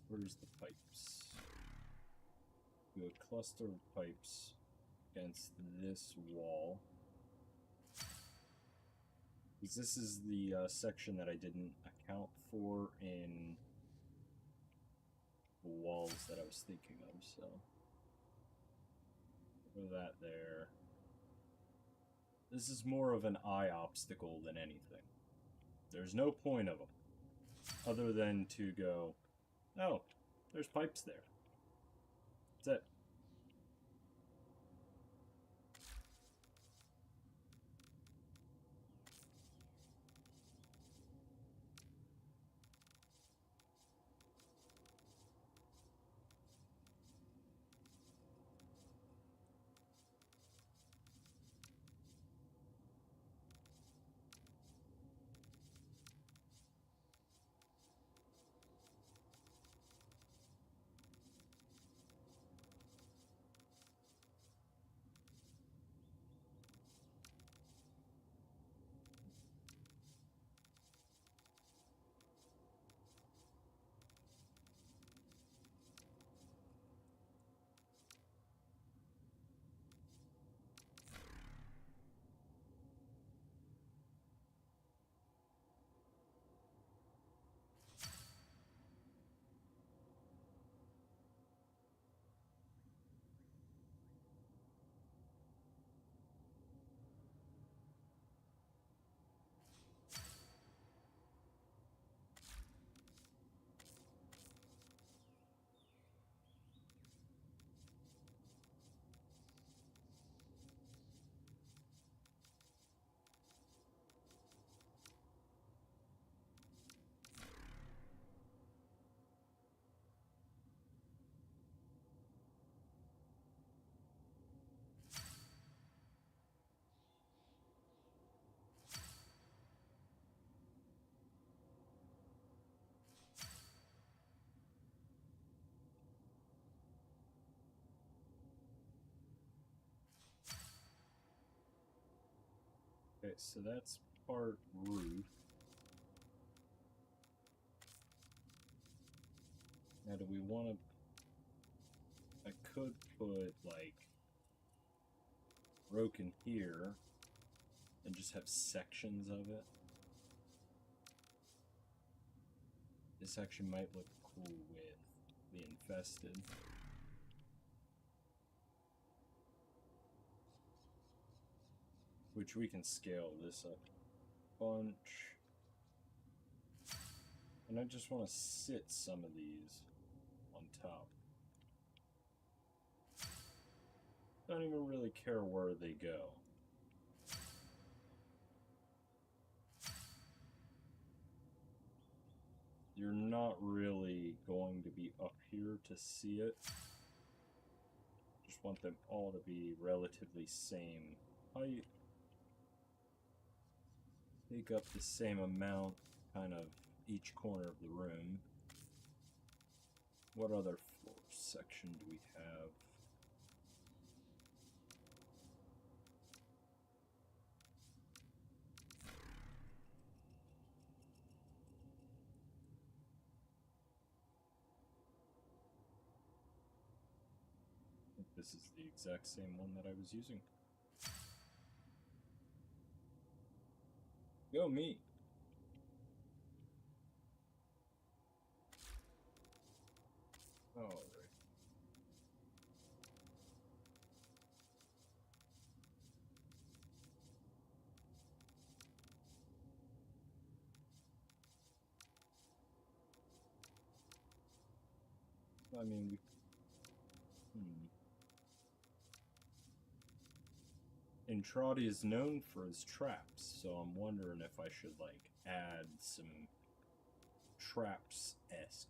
Where's the pipes? Do a cluster of pipes against this wall. Because this is the section that I didn't account for in the walls that I was thinking of, so. Put that there. This is more of an eye obstacle than anything. There's no point of them. Other than to go, oh, there's pipes there. That's it. Okay, so that's part roof. Now, do we want to... I could put, like, broken here and just have sections of it. This actually might look cool with the infested. Which we can scale this up a bunch. And I just want to sit some of these on top. Don't even really care where they go. You're not really going to be up here to see it. Just want them all to be relatively same height. Take up the same amount, kind of, each corner of the room. What other floor section do we have? I think this is the exact same one that I was using. Go me! Alright. I mean, Entradi is known for his traps, so I'm wondering if I should, like, add some traps-esque.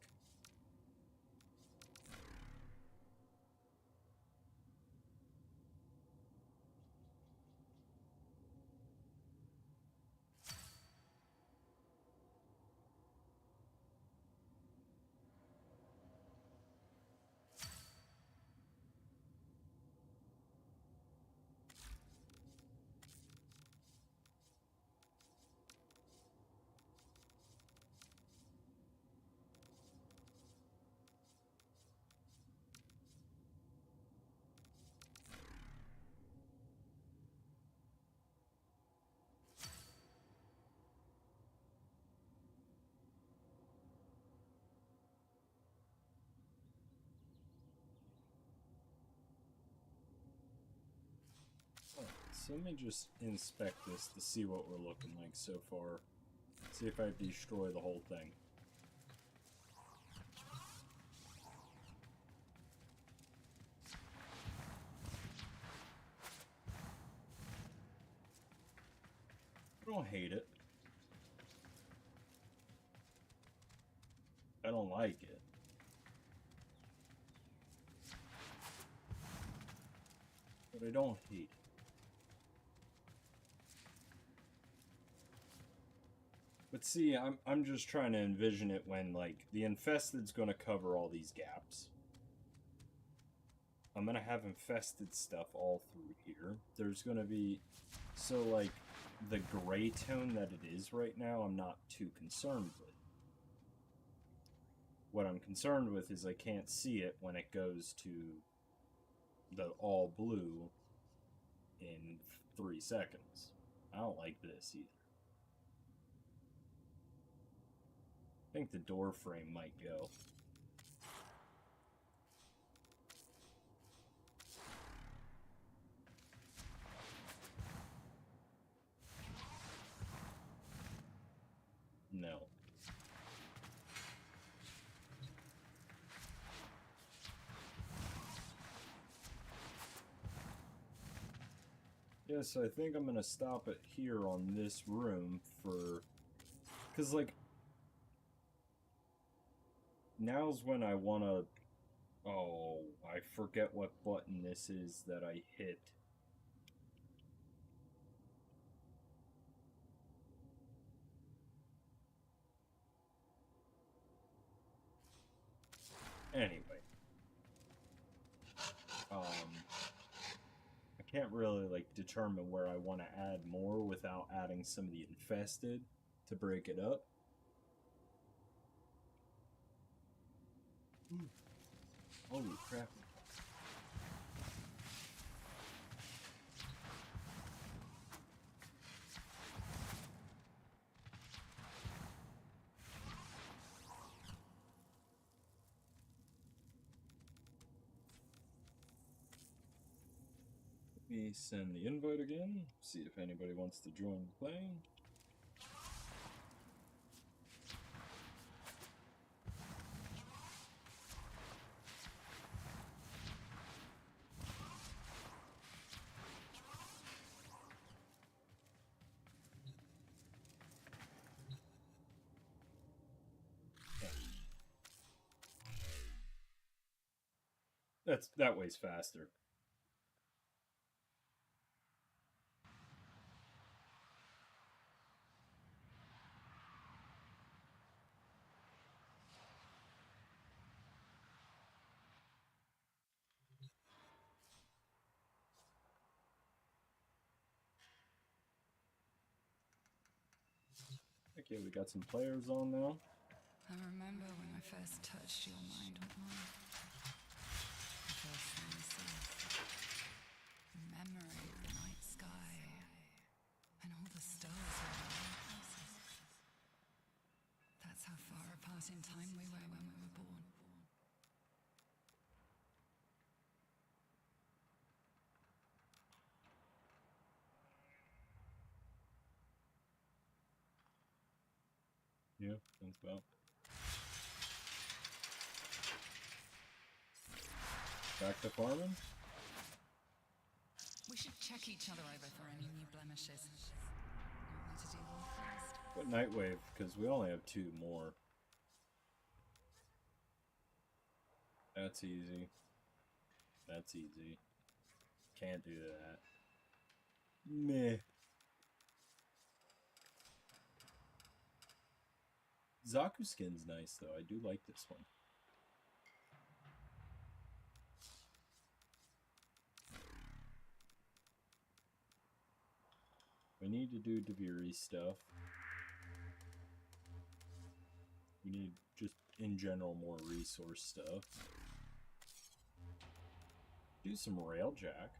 So let me just inspect this to see what we're looking like so far. See if I destroy the whole thing. I don't hate it. I don't like it. But I don't hate it. But see, I'm just trying to envision it when, like, the infested's gonna cover all these gaps. I'm gonna have infested stuff all through here. There's gonna be... So, like, the gray tone that it is right now, I'm not too concerned with. What I'm concerned with is I can't see it when it goes to the all blue in 3 seconds. I don't like this either. I think the door frame might go. No. Yeah, so I think I'm gonna stop it here on this room for... Because, like... Now's when I wanna... Oh, I forget what button this is that I hit. Anyway. I can't really like determine where I want to add more without adding some of the infested to break it up. Holy crap. Let me send the invite again, see if anybody wants to join the play. That way's faster. Okay, we got some players on now. I remember when I first touched your mind with mine. The first thing you said. Memory of the night sky. And all the stars were in our places. That's how far apart in time we were when we were born. Yeah, sounds about. Back to farming? We should check each other over for any new blemishes. Want me to do one first? But Nightwave, because we only have 2 more. That's easy. That's easy. Can't do that. Meh. Zaku skin's nice though. I do like this one. We need to do Deviri stuff. We need just in general more resource stuff. Do some railjack.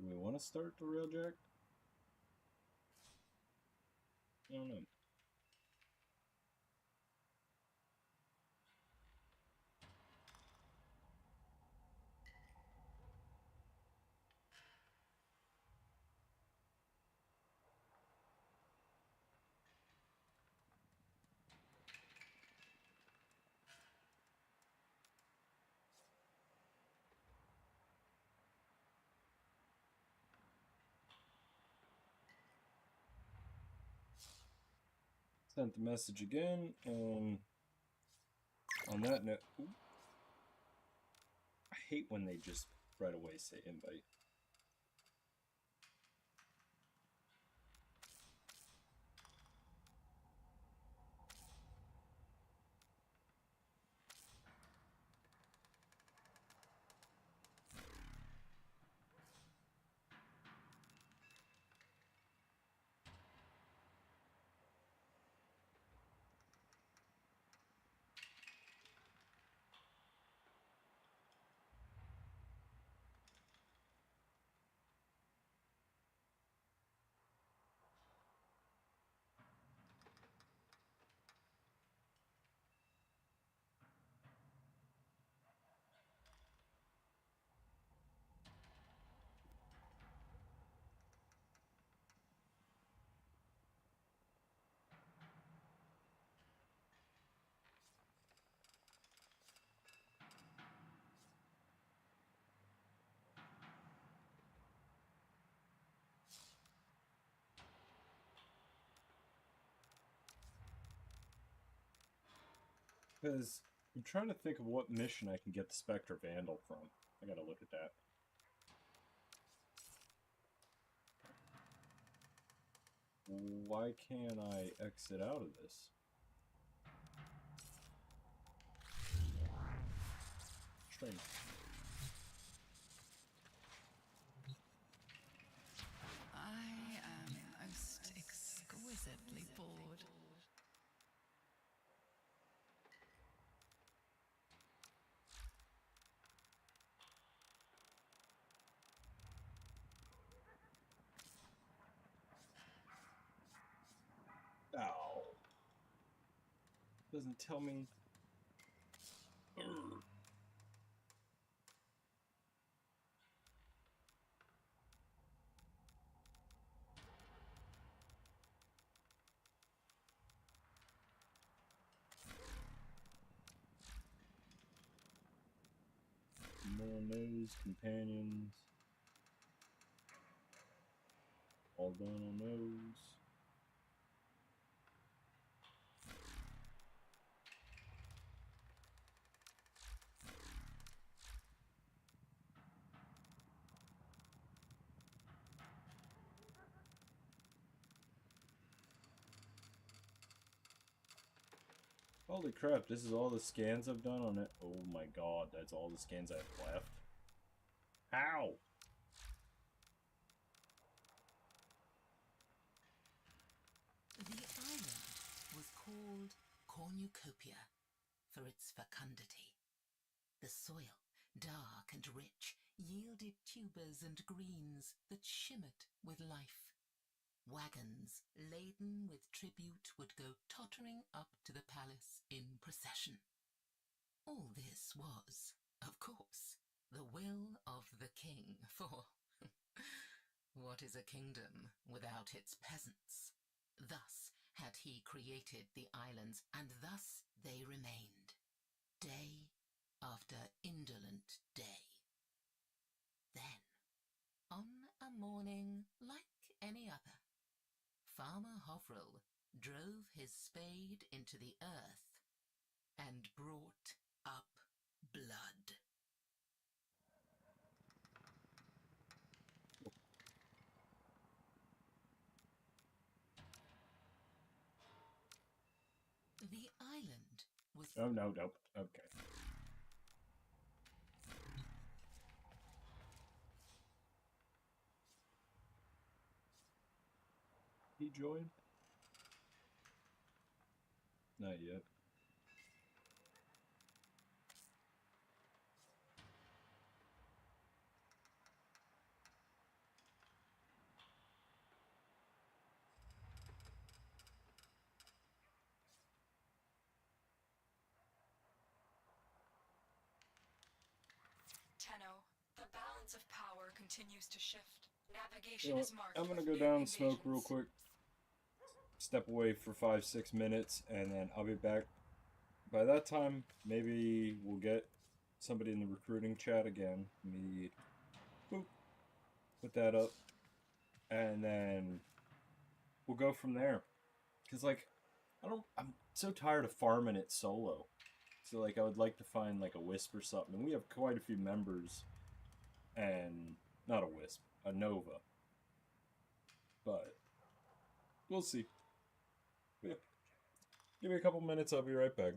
Do we want to start the railjack? I don't know. Sent the message again, and on that note, ooh, I hate when they just right away say invite. Because I'm trying to think of what mission I can get the Spectre Vandal from. I gotta look at that. Why can't I exit out of this? Strange. I am most exquisitely bored. Ow. Doesn't tell me. Urgh. More news, companions. All done on those. Holy crap, this is all the scans I've done on it. Oh my god, that's all the scans I have left. How? The island was called Cornucopia for its fecundity. The soil, dark and rich, yielded tubers and greens that shimmered with life. Wagons laden with tribute would go tottering up to the palace in procession. All this was, of course, the will of the king, for what is a kingdom without its peasants? Thus had he created the islands, and thus they remained, day after indolent day. Then, on a morning like any other, Farmer Hoverill drove his spade into the earth and brought up blood. The island was... Oh, no, nope. Okay. He joined? Not yet. Tenno, the balance of power continues to shift. You Navigation know what? is marked I'm gonna with go new down and smoke real invasions. quick. Step away for 5-6 minutes, and then I'll be back. By that time, maybe we'll get somebody in the recruiting chat again. Me, boop, put that up, and then we'll go from there. Cause like, I'm so tired of farming it solo. So like, I would like to find like a wisp or something. And we have quite a few members, and not a wisp, a nova. But we'll see. Yeah. Give me a couple minutes. I'll be right back.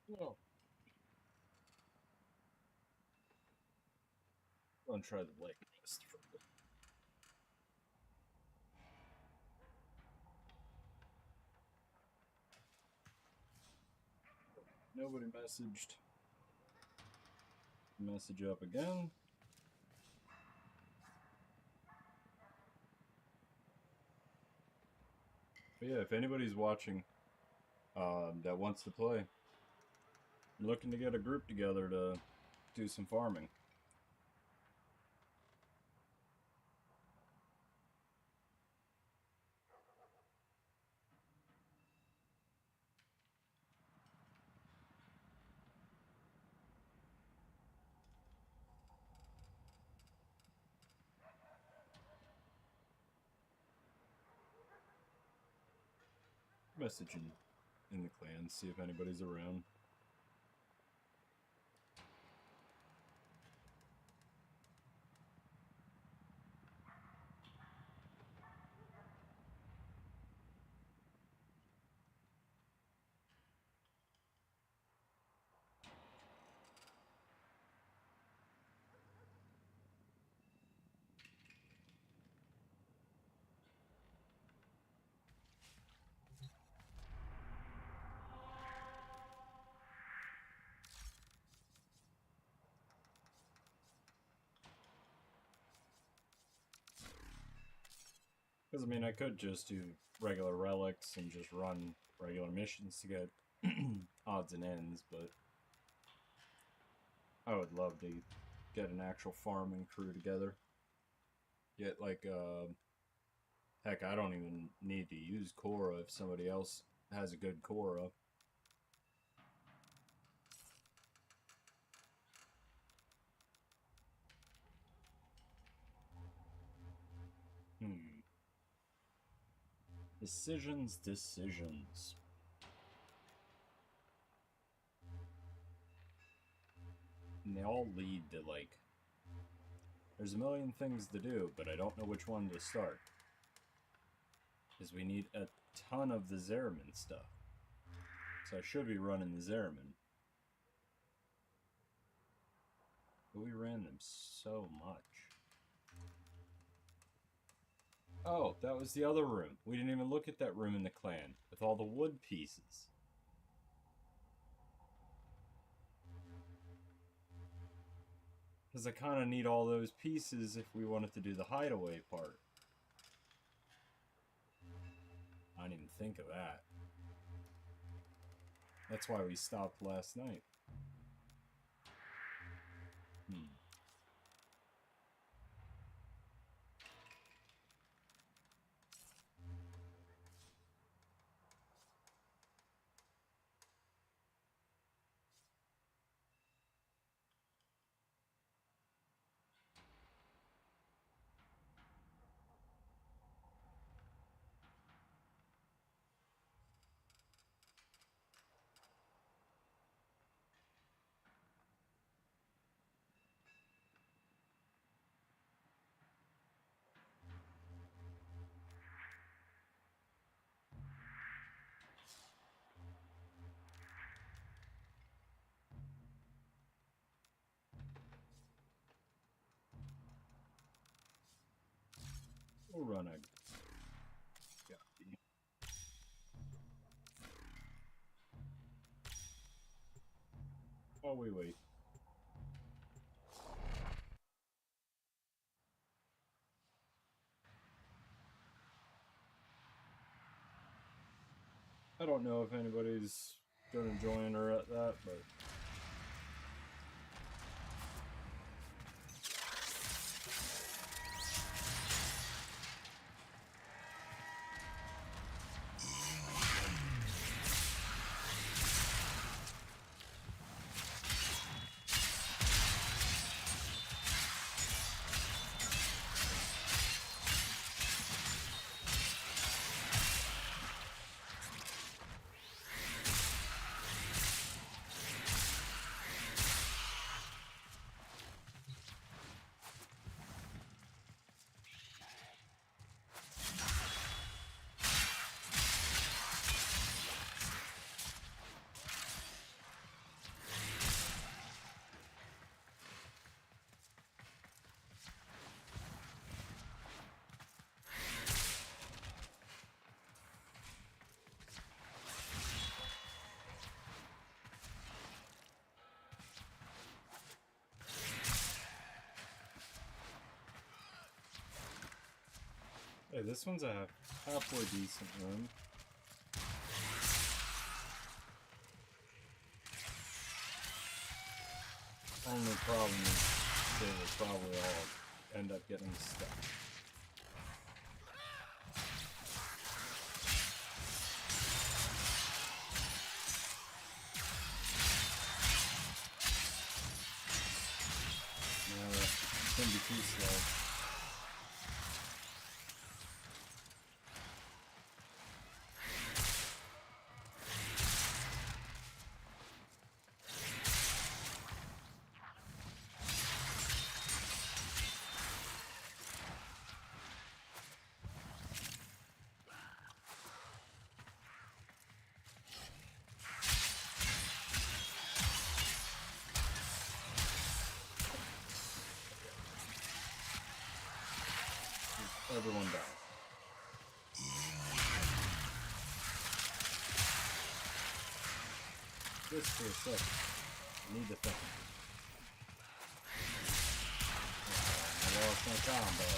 Oh. I'm gonna try the lake mist first. Nobody messaged. Message up again. But yeah, if anybody's watching that wants to play, I'm looking to get a group together to do some farming. Message in the clan, see if anybody's around. Because, I mean, I could just do regular relics and just run regular missions to get odds and ends, but I would love to get an actual farming crew together. Get, like, heck, I don't even need to use Korra if somebody else has a good Korra. Decisions. And they all lead to, like, there's a million things to do, but I don't know which one to start. Because we need a ton of the Zeramin stuff. So I should be running the Zeramin. But we ran them so much. Oh, that was the other room. We didn't even look at that room in the clan with all the wood pieces. Because I kind of need all those pieces if we wanted to do the hideaway part. I didn't even think of that. That's why we stopped last night. We'll run a copy. While we wait. I don't know if anybody's gonna join her at that, but Hey, this one's a halfway decent room. Only problem is they will probably all end up getting stuck. No, it's gonna be too slow. Everyone died. Just for a second. I need to think. I lost my combo.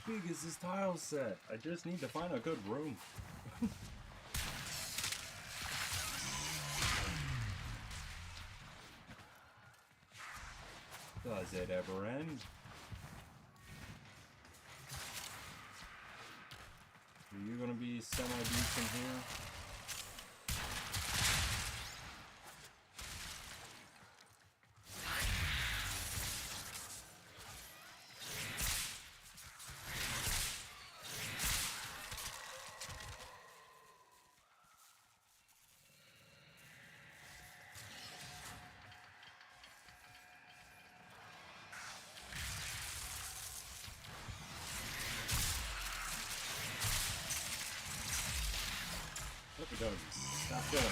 Big is this tile set? I just need to find a good room. Does it ever end? Are you gonna be semi-decent here? Look at those. Stop doing it.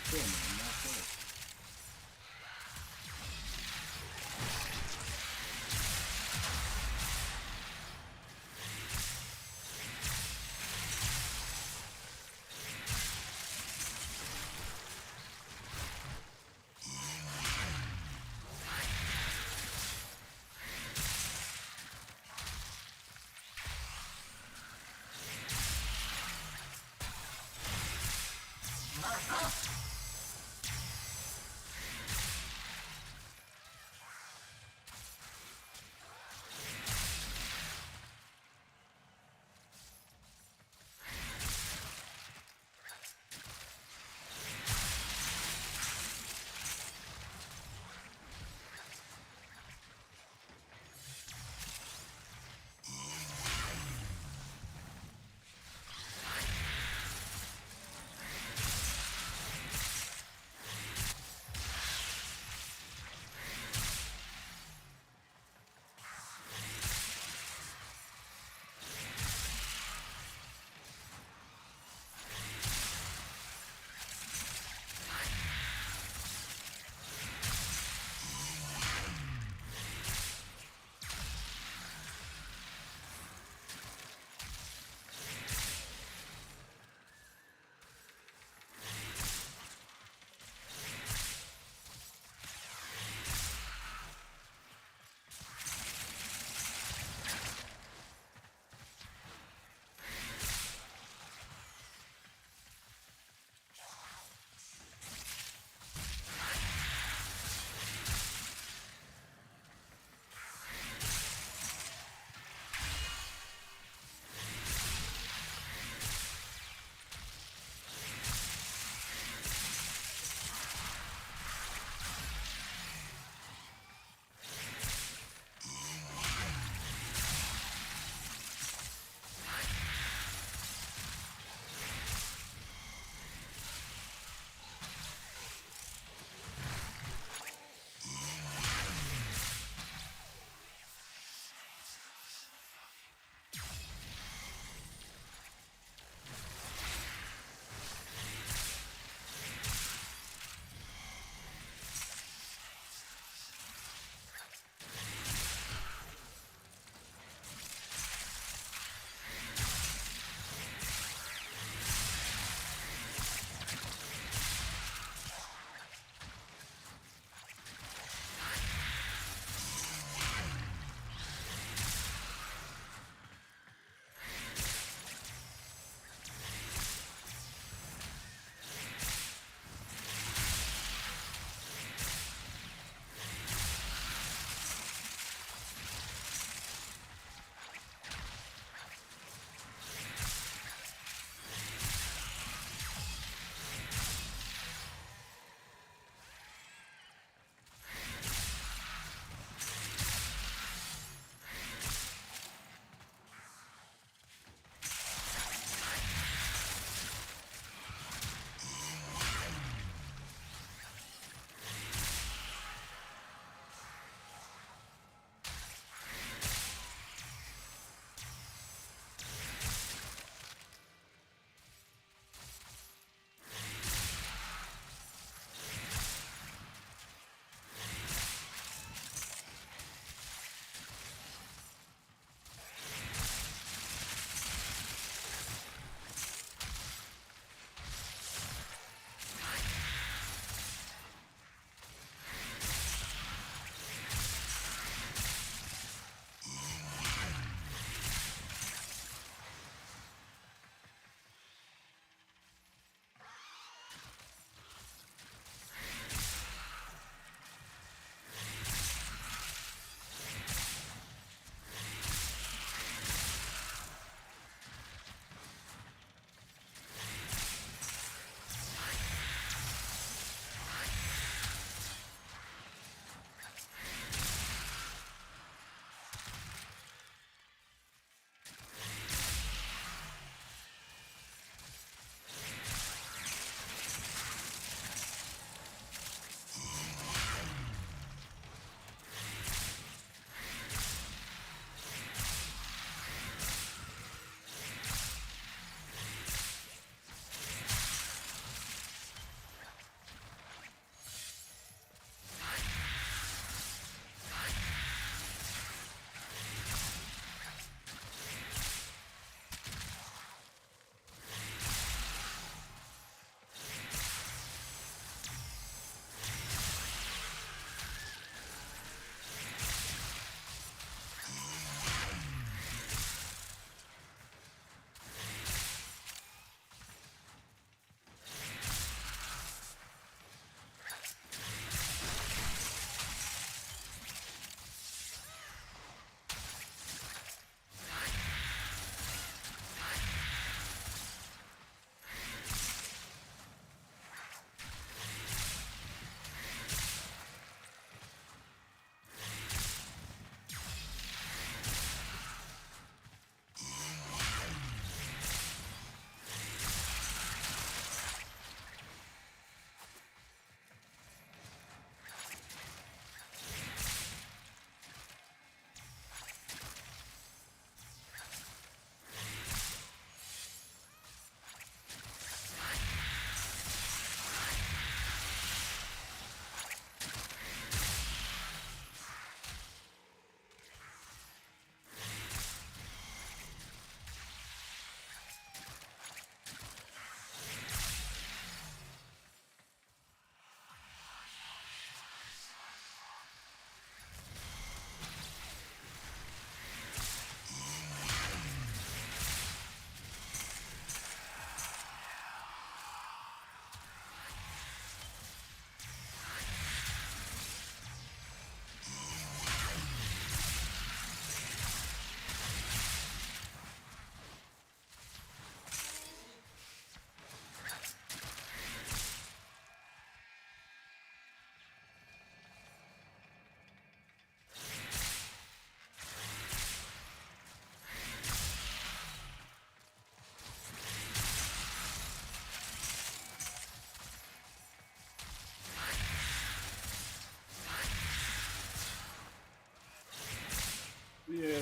Chill, man. Not fair.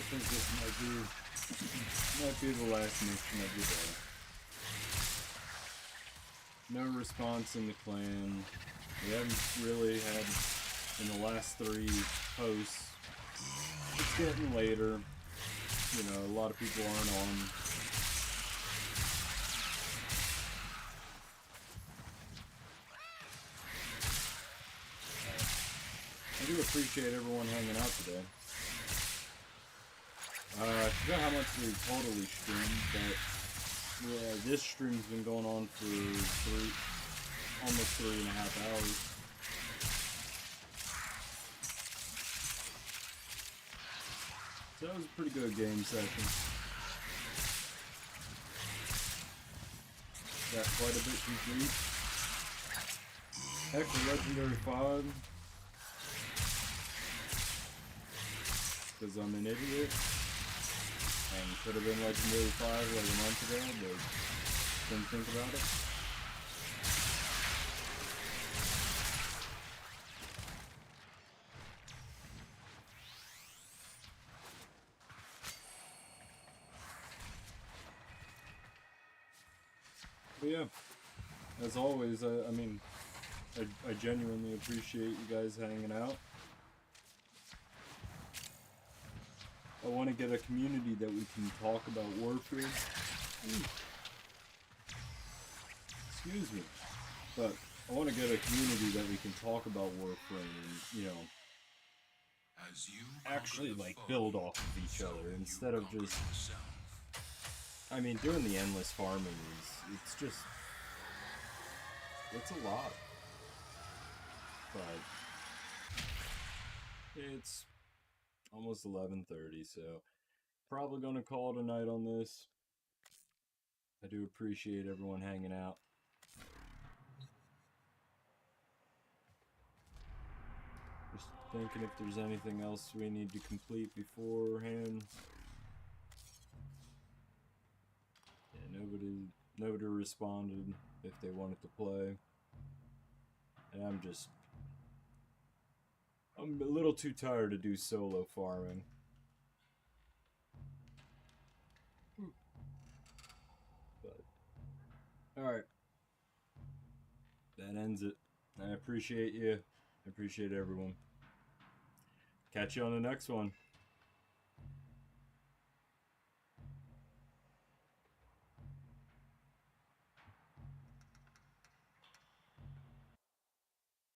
think this might be the last mission of the day. No response in the clan. We haven't really had in the last 3 posts. It's getting later. You know, a lot of people aren't on. I do appreciate everyone hanging out today. I forgot how much we totally streamed, but yeah, this stream's been going on for almost 3.5 hours. So that was a pretty good game session. Got quite a bit complete. Heck, the Legendary 5. Because I'm an idiot. And could have been Legendary 5 like a month ago, but didn't think about it. But yeah, as always, I mean, I genuinely appreciate you guys hanging out. I want to get a community that we can talk about Warframe. Excuse me. But I want to get a community that we can talk about Warframe and, you know, actually, like, build off of each other instead of just... I mean, doing the endless farming it's just... it's a lot. But... it's... almost 11:30, so probably gonna call it a night on this. I do appreciate everyone hanging out. Just thinking if there's anything else we need to complete beforehand. Yeah, nobody responded if they wanted to play. And I'm a little too tired to do solo farming. But, alright. That ends it. I appreciate you. I appreciate everyone. Catch you on the next one.